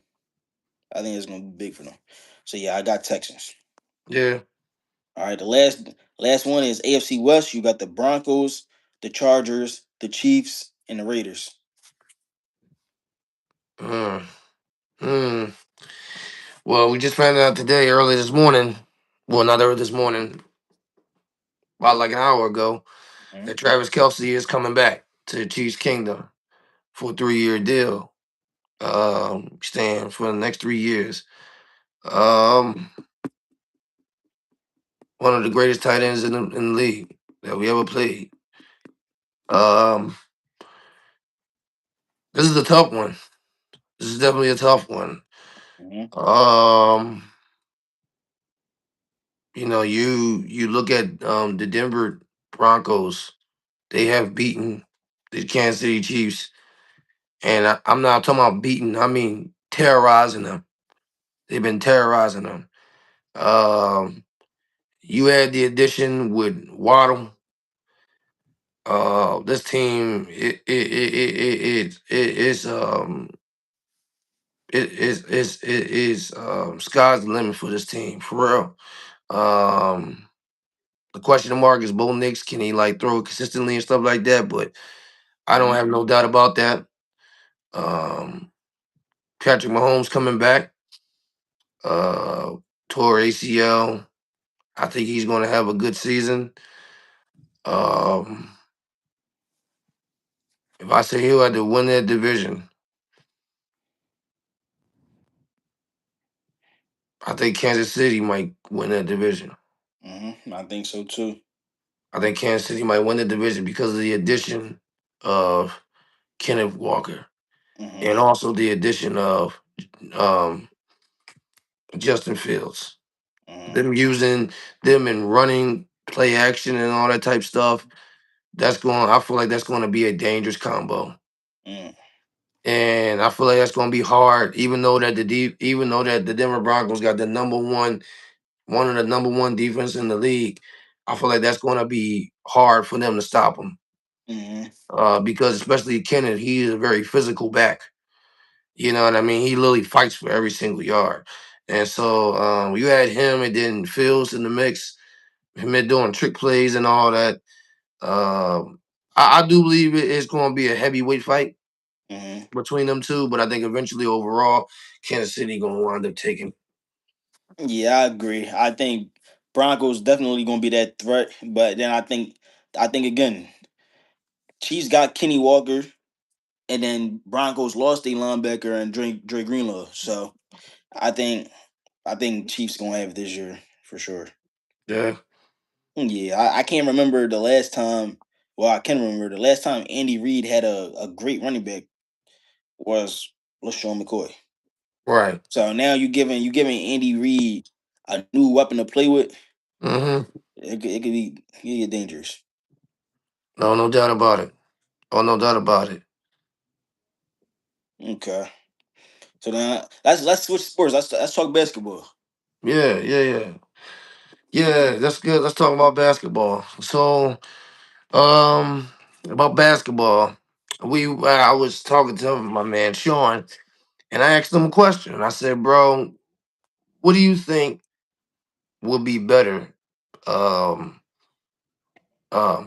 I think it's gonna be big for them. So yeah, I got Texans.
yeah.
All right, the last one is AFC West. You got the Broncos, the Chargers, the Chiefs, and the Raiders.
Mm, mm. Well, we just found out today, early this morning. Well, not early this morning, about like an hour ago,
Mhm.
that Travis Kelsey is coming back to the Chiefs Kingdom for a 3-year deal. Staying for the next 3 years. Um, One of the greatest tight ends in the league that we ever played. Um, this is a tough one. This is definitely a tough one. Um, you look at the Denver Broncos. They have beaten the Kansas City Chiefs, and I'm not talking about beating. I mean terrorizing them. They've been terrorizing them. Um, you had the addition with Waddle. This team it is sky's the limit for this team for real. Um, the question mark is Bo Nix. Can he like throw it consistently and stuff like that? But I don't have no doubt about that. Um, Patrick Mahomes coming back. Uh, tore ACL. I think he's going to have a good season. Um, if I say he'll have to win that division, I think Kansas City might win that division.
I think so too.
I think Kansas City might win the division because of the addition of Kenneth Walker
Hmm
and also the addition of um, Justin Fields.
hmm
Them using them in running, play action, and all that type stuff. That's going. I feel like that's going to be a dangerous combo,
mm
and I feel like that's going to be hard. Even though that the Denver Broncos got the one of the number one defense in the league, I feel like that's going to be hard for them to stop them.
hmm
Because especially Kenneth, he is a very physical back. You know what I mean? He literally fights for every single yard. And so you had him and then Fields in the mix, him doing trick plays and all that. I do believe it's going to be a heavyweight fight
hmm
between them two, but I think eventually overall, Kansas City going to wind up taking.
Yeah, I agree. I think Broncos definitely gonna be that threat, but then I think again, Chiefs got Kenny Walker, and then Broncos lost a linebacker and Dre Greenlaw. So I think I think Chiefs gonna have it this year for sure.
Yeah,
Yeah, I can't remember the last time. Well, I can remember the last time Andy Reid had a great running back was LaShawn McCoy.
right.
So now you giving Andy Reid a new weapon to play with.
Mm-hmm.
It could get dangerous.
No, no doubt about it. Oh, no doubt about it.
Okay. So then let's switch sports. Let's talk basketball.
Yeah, yeah, yeah. Yeah, that's good. Let's talk about basketball. So, um, about basketball, I was talking to my man Sean, and I asked him a question. I said, "Bro, what do you think would be better, um,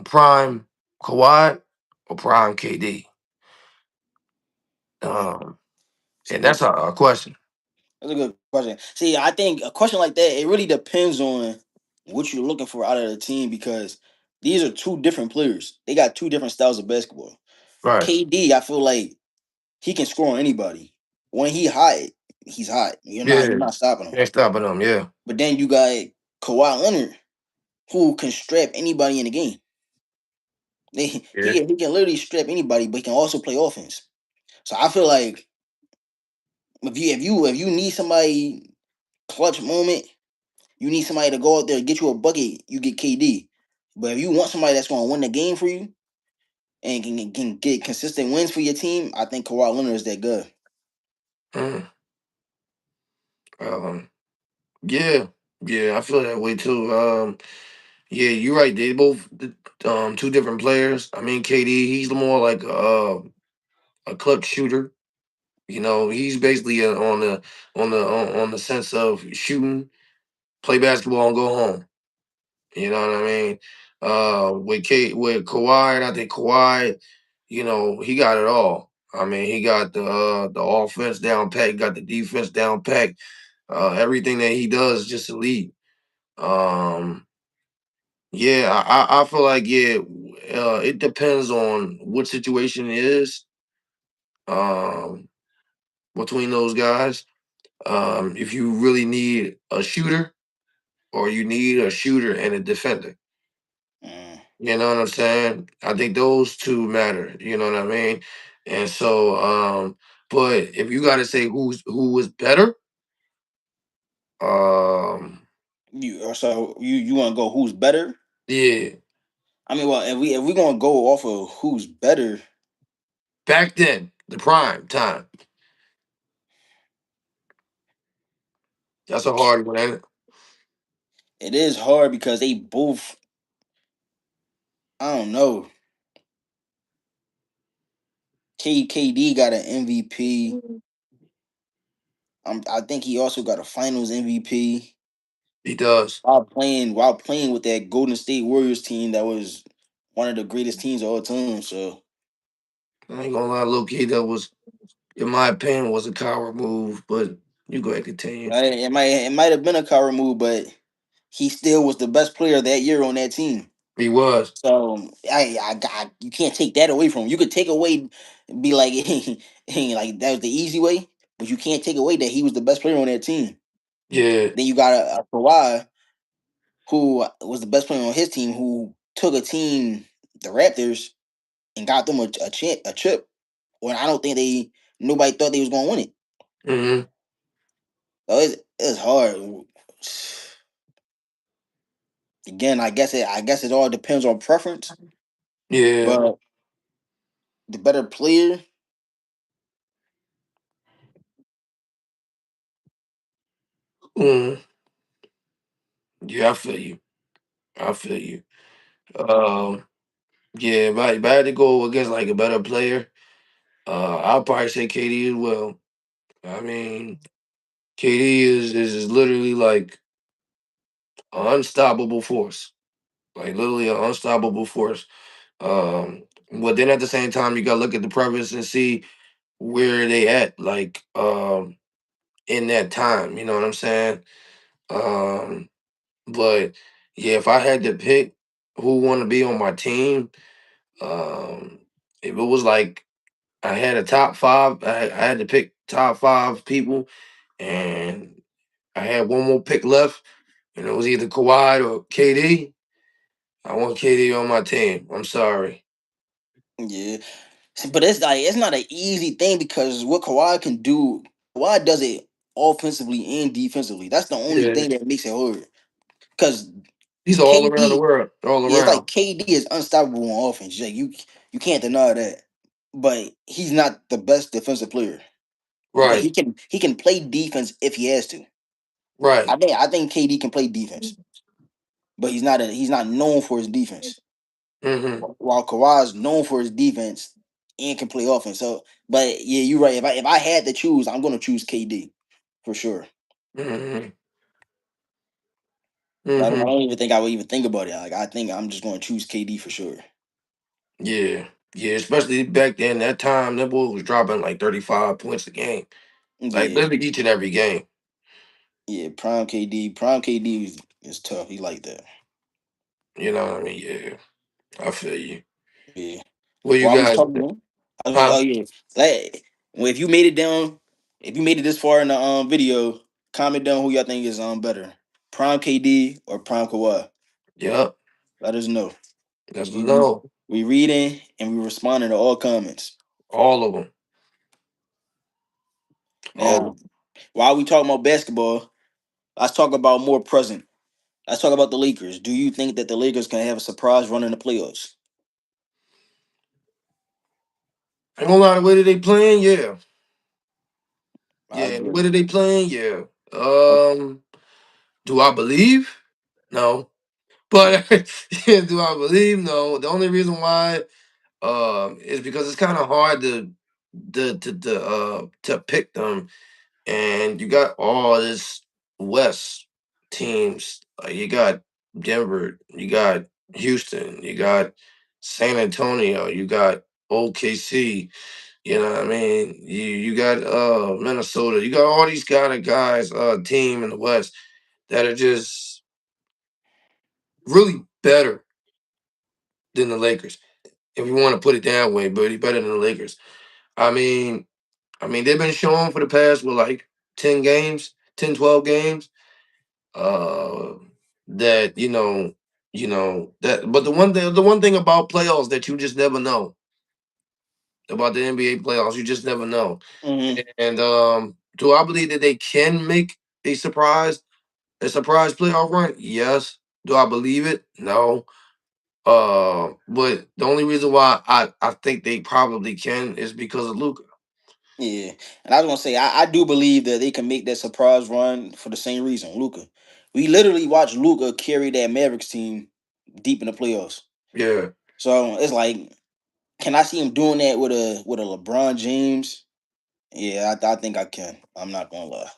prime Kawhi or prime KD?"
Mm,
Um,
It's a
and
good
that's a question.
that's a good question. See, I think a question like that it really depends on what you're looking for out of the team because these are two different players. They got two different styles of basketball.
Right?
KD, I feel like he can score on anybody. When he hot, he's hot. You're
Yeah,
not stopping him.
can't stop them. Yeah,
But then you got Kawhi Leonard, who can strap anybody in the game.
yeah.
He can literally strap anybody, but he can also play offense. So I feel like if you need somebody clutch moment, you need somebody to go out there and get you a bucket, you get KD. But if you want somebody that's going to win the game for you and can get consistent wins for your team, I think Kawhi Leonard is that good.
Mm. Um, yeah, yeah. I feel that way too. Yeah, you're right. They both two different players. I mean, KD, he's more like a clutch shooter. He's basically on the sense of shooting, play basketball, and go home. You know what I mean? With Kawhi, and I think Kawhi, he got it all. I mean, he got the offense down pat, got the defense down pat. Everything that he does is just elite. Um, Yeah, I feel like it depends on what situation it is um, between those guys. If you really need a shooter or you need a shooter and a defender,
Mm,
you know what I'm saying? I think those two matter. You know what I mean? And so, but if you got to say who was better, Um,
You want to go who's better?
yeah,
I mean, well, if we gonna go off of who's better,
back then, the prime time. That's a hard one, ain't it?
it is hard because they both. I don't know. KD got an MVP. I think he also got a Finals MVP
He does.
while playing with that Golden State Warriors team that was one of the greatest teams of all time. So
I ain't gonna lie, low key, that was, in my opinion, was a coward move. But you go ahead and continue.
it might have been a car move, but he still was the best player that year on that team.
He was.
So you can't take that away from him. You could take away, be like, like that was the easy way, but you can't take away that he was the best player on that team.
Yeah.
Then you got a Kawhi who was the best player on his team, who took a team, the Raptors, and got them a chip. When I don't think nobody thought they was gonna win it.
Hmm.
So it's hard. Again, I guess it all depends on preference,
Yeah.
but the better player,
Mm. Yeah, I feel you. I feel you. Um, yeah, if I had to go against like a better player, I'll probably say KD as well. I mean, KD is literally like an unstoppable force. Like literally an unstoppable force. But then at the same time, you gotta look at the preference and see where they at, like in that time. You know what I'm saying? Um, but yeah, if I had to pick who want to be on my team, if it was like I had a top five, I had to pick top five people, and I had one more pick left, and it was either Kawhi or KD. I want KD on my team. I'm sorry.
yeah. But it's not an easy thing because what Kawhi can do, Kawhi does it offensively and defensively. That's the only
Yeah,
thing that makes it hard. Because
he's all around the
KD,
world, all
yeah, it's like
around.
KD is unstoppable on offense. Like you can't deny that. But he's not the best defensive player. But
Right,
he can play defense if he has to. I
right.
think I think KD can play defense, but he's not known for his defense.
Hmm.
While Kawhi is known for his defense and can play offense. So, but yeah, you're right. If I had to choose, I'm gonna choose KD for sure.
Hmm.
I
Hmm.
don't even think I would even think about it. Like I think I'm just gonna choose KD for sure.
Yeah, yeah. Especially back then, that time, that boy was dropping like 35 points a game, like
Yeah,
literally each and every game.
yeah. Prime KD is tough. He like that.
You know what I mean? Yeah, I feel you.
Yeah.
What you
While we
guys?
talking, man,
Huh?
oh yeah. Well, if you made it down, if you made it this far in the video, comment down who y'all think is better, Prime KD or Prime Kawhi.
Yep.
Let us know.
That's the
We we,
no.
we reading and we responding to all comments.
All of them. All of
Now, while we talking about basketball, let's talk about more present. Let's talk about the Lakers. Do you think that the Lakers can have a surprise run in the playoffs?
ain't gonna lie, the way that they playing, yeah,
I
yeah, the
agree.
way that they playing, yeah. Um, do I believe? No, but yeah, do I believe? No. The only reason why, is because it's kind of hard to pick them, and you got all this West teams. Like you got Denver, you got Houston, you got San Antonio, you got OKC. You know what I mean? You got Minnesota. You got all these kind of guys, team in the West that are just really better than the Lakers. If you want to put it that way, but he's better than the Lakers. I mean, they've been showing for the past like 10 games, 10, 12 games. Uh that that, but the one thing about playoffs that you just never know about the NBA playoffs, you just never know.
Hmm.
And do I believe that they can make a surprise? A surprise playoff run? Yes. Do I believe it? No. But the only reason why I think they probably can is because of Luca.
Yeah, and I was gonna say I do believe that they can make that surprise run for the same reason, Luca. We literally watched Luca carry that Mavericks team deep in the playoffs.
Yeah.
So it's like, can I see him doing that with a LeBron James? Yeah, I think I can. I'm not gonna lie.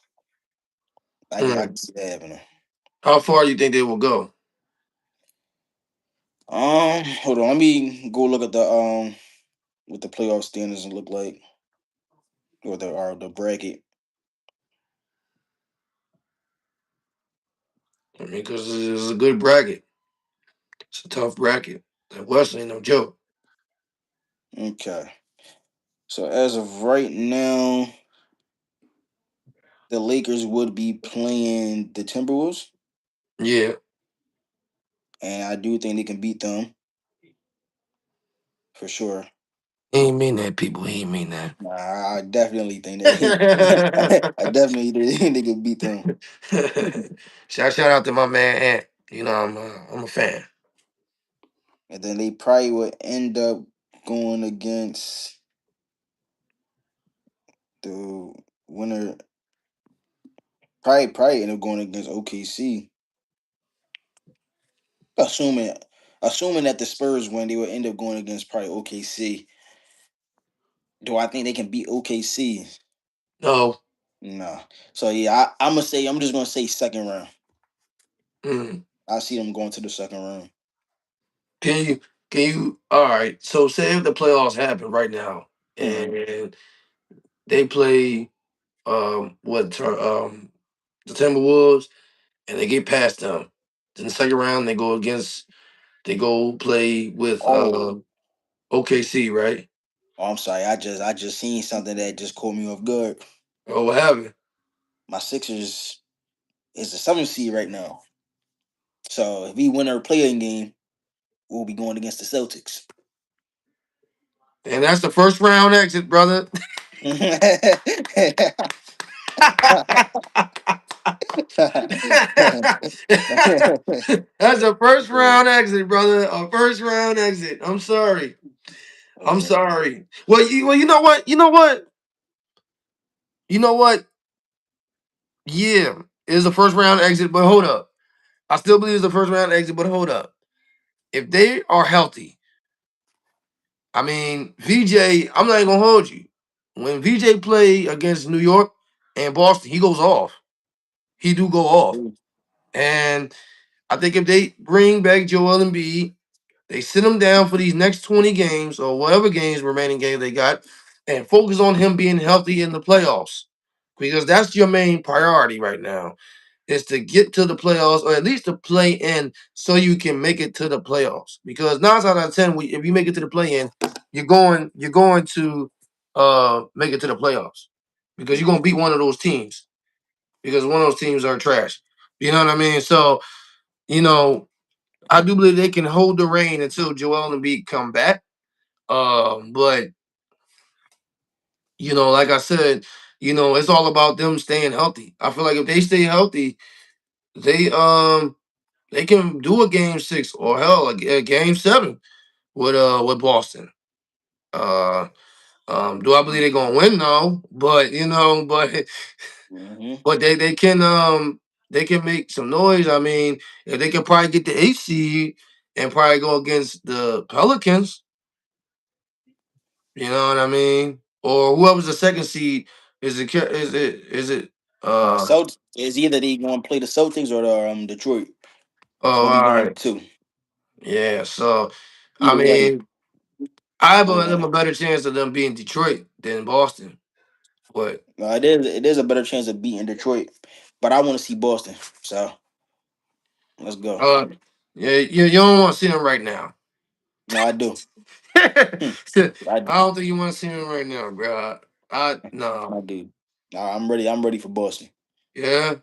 I
Mm.
can see that happening.
How far you think they will go?
Hold on. Let me go look at the what the playoff standings look like, or the bracket.
I mean, because it's a good bracket. It's a tough bracket. That West ain't no joke.
Okay. So as of right now, the Lakers would be playing the Timberwolves,
Yeah.
and I do think they can beat them for sure.
He ain't mean that, people. He ain't mean that.
I definitely think that I definitely think they can beat them.
Shout out to my man Ant. You know, I'm a fan.
And then they probably would end up going against the winner. Probably end up going against OKC. Assuming assuming that the Spurs win, they would end up going against probably OKC. Do I think they can beat OKC?
No.
No. So yeah, I'm just gonna say second round.
Mm.
I see them going to the second round.
Can you all right, so say if the playoffs happen right now
Hmm.
and they play the Timberwolves and they get past them. Then the second round they go play with
Oh,
OKC, right?
I'm sorry. I just seen something that just caught me off guard.
Oh, what happened?
My Sixers is the seventh seed right now. So if we win our playing game, we'll be going against the Celtics.
And that's the first round exit, brother. That's a first round exit, brother. A first round exit. I'm sorry. I'm sorry. Well, you know what? You know what? You know what? Yeah, it is a first round exit, but hold up. I still believe it's a first round exit, but hold up. If they are healthy, I mean, VJ, I'm not even gonna hold you. When VJ play against New York and Boston, he goes off. He do go off. And I think if they bring back Joel Embiid, they sit him down for these next 20 games or whatever games, remaining games they got, and focus on him being healthy in the playoffs. Because that's your main priority right now. Is to get to the playoffs or at least to play in so you can make it to the playoffs. Because 9 out of 10, if you make it to the play in, you're going to make it to the playoffs. Because you're gonna beat one of those teams. Because one of those teams are trash. You know what I mean? So, you know, I do believe they can hold the reign until Joel Embiid come back. But like I said, it's all about them staying healthy. I feel like if they stay healthy, they they can do a game 6 or hell a game 7 with Boston. Uh, do I believe they're gonna win? No, but
Hmm.
but they can make some noise. I mean, if they can probably get the 8th seed and probably go against the Pelicans. You know what I mean? Or whoever's the second seed is it
Celtics is either they going to play the Celtics or the Detroit. It's
oh,
going to be
all
one of the
right.
two.
Yeah, so I
Either way,
mean I have
either
them
way.
a better chance of them being Detroit than Boston. But
It is a better chance of beating Detroit, but I want to see Boston. So let's go.
uh yeah, you don't want to see them right now.
No, I do.
I
Hmm, I do.
don't think you want to see them right now, bro. I no.
I do. I'm ready. I'm ready for Boston.
Yeah.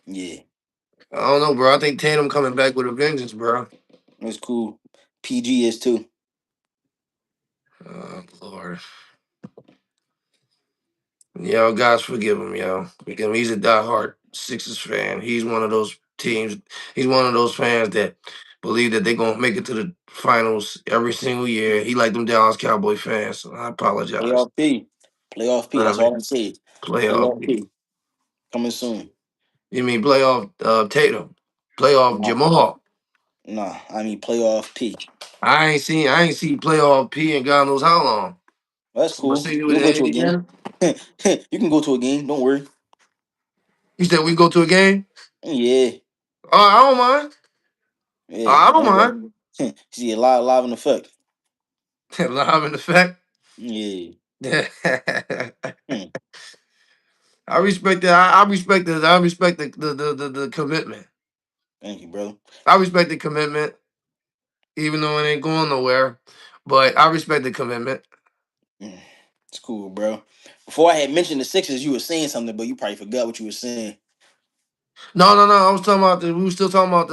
Yeah,
I don't know, bro. I think Tatum coming back with a vengeance, bro.
it's cool. PG is too.
Oh, Lord. Yo, guys, forgive him, yo. Because he's a diehard. Sixers fan. He's one of those teams. He's one of those fans that believe that they're gonna make it to the finals every single year. He like them Dallas Cowboy fans. So I apologize.
Playoff P. Playoff P.
I
That's all
mean,
I'm saying.
playoff.
Playoff P. Coming soon.
You mean playoff Tatum? Playoff
Nah,
Jamal?
nah. I mean playoff P.
I ain't seen playoff P in God knows how long.
That's
So let's
cool.
see with
You'll go to a
Andy
game.
again.
You can go to a game. Don't worry.
You said we go to a game?
Yeah.
I don't mind.
Yeah.
I don't
Don't go.
mind.
See a live in effect.
Live in effect.
Yeah. Hmm.
I respect that. I respect that. I respect the commitment.
Thank you, bro.
I respect the commitment, even though it ain't going nowhere. But I respect the commitment.
Mm. It's cool, bro. Before I had mentioned the Sixers, you were saying something, but you probably forgot what you were saying.
No, no, no. I was talking about the. We were still talking about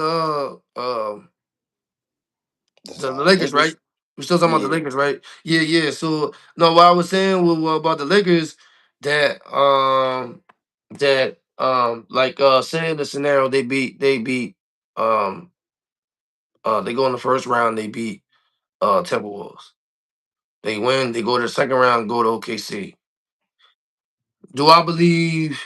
That's
the Lakers, right?
Lakers.
We're still talking about the
Yeah.
Lakers, right? Yeah, yeah. So no, what I was saying about the Lakers that like say in the scenario they beat um they go in the first round, they beat Timberwolves. They win, they go to the second round, go to OKC. Do I believe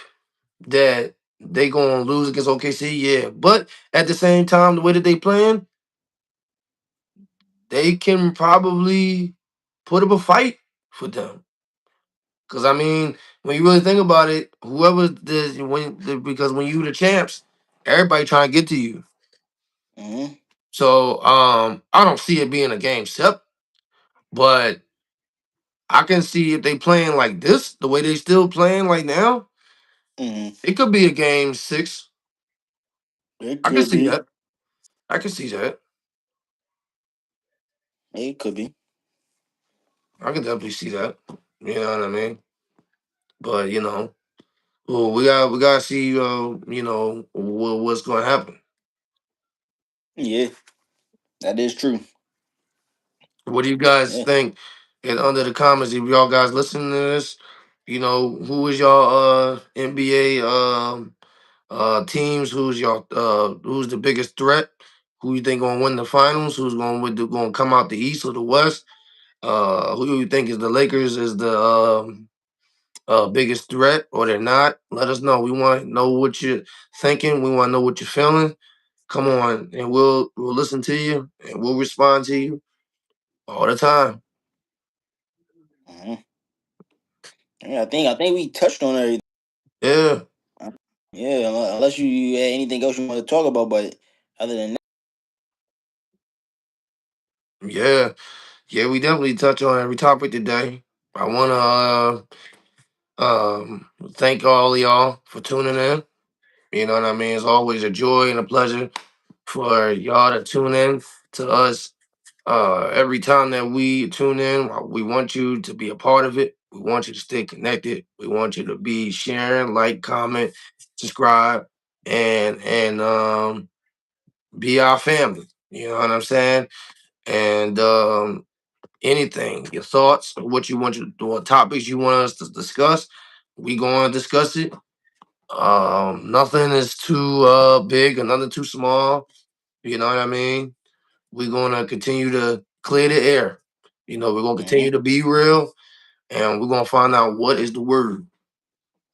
that they gonna lose against OKC? Yeah. But at the same time, the way that they playing, they can probably put up a fight for them. Cause I mean, when you really think about it, whoever because when you the champs, everybody trying to get to you.
Mm-hmm.
So I don't see it being a game set, but I can see if they playing like this, the way they still playing like now,
Mm-hmm.
it could be a game six.
It
I can
could
see
be.
that. I can see that.
It could be.
I can definitely see that. You know what I mean? But well, we gotta see what's gonna happen.
Yeah, that is true.
What do you guys
Yeah.
think? And under the comments, if y'all guys listening to this, who is y'all NBA teams? Who's the biggest threat? Who you think gonna win the finals? Who's gonna come out the East or the West? Who do you think is the Lakers is the biggest threat or they're not? Let us know. We want to know what you're thinking. We want to know what you're feeling. Come on, and we'll listen to you and we'll respond to you all the time.
Hmm. Yeah, I think we touched on everything.
Yeah.
Yeah, unless you had anything else you want to talk about, but other than that,
Yeah, yeah, we definitely touch on every topic today. I want to thank all of y'all for tuning in. You know what I mean? It's always a joy and a pleasure for y'all to tune in to us. Every time that we tune in, we want you to be a part of it. We want you to stay connected. We want you to be sharing, like, comment, subscribe, and be our family. You know what I'm saying? And anything, your thoughts, what you want to do, what topics you want us to discuss, we going to discuss it. Nothing is too big or nothing too small. You know what I mean? We're gonna continue to clear the air. We're gonna continue
hmm
to be real, and we're gonna find out what is the word.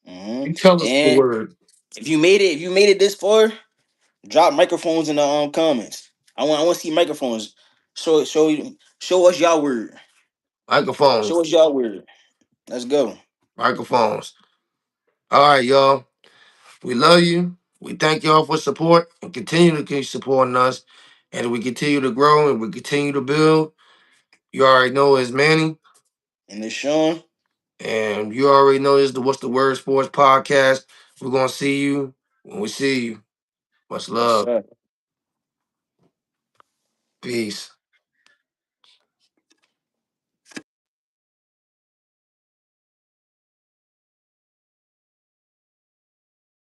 hmm
You tell us the
and
word.
if you made it this far, drop microphones in the comments. I want to see microphones. Show us y'all word. Show
Microphones,
us y'all word. Let's go.
microphones. All right, y'all. We love you. We thank y'all for support and continue to keep supporting us. And we continue to grow and we continue to build. You already know it's Manny.
And this Sean.
And you already know this the What's the Word Sports Podcast. We're gonna see you when we see you. Much
Yes,
love.
sir.
Peace.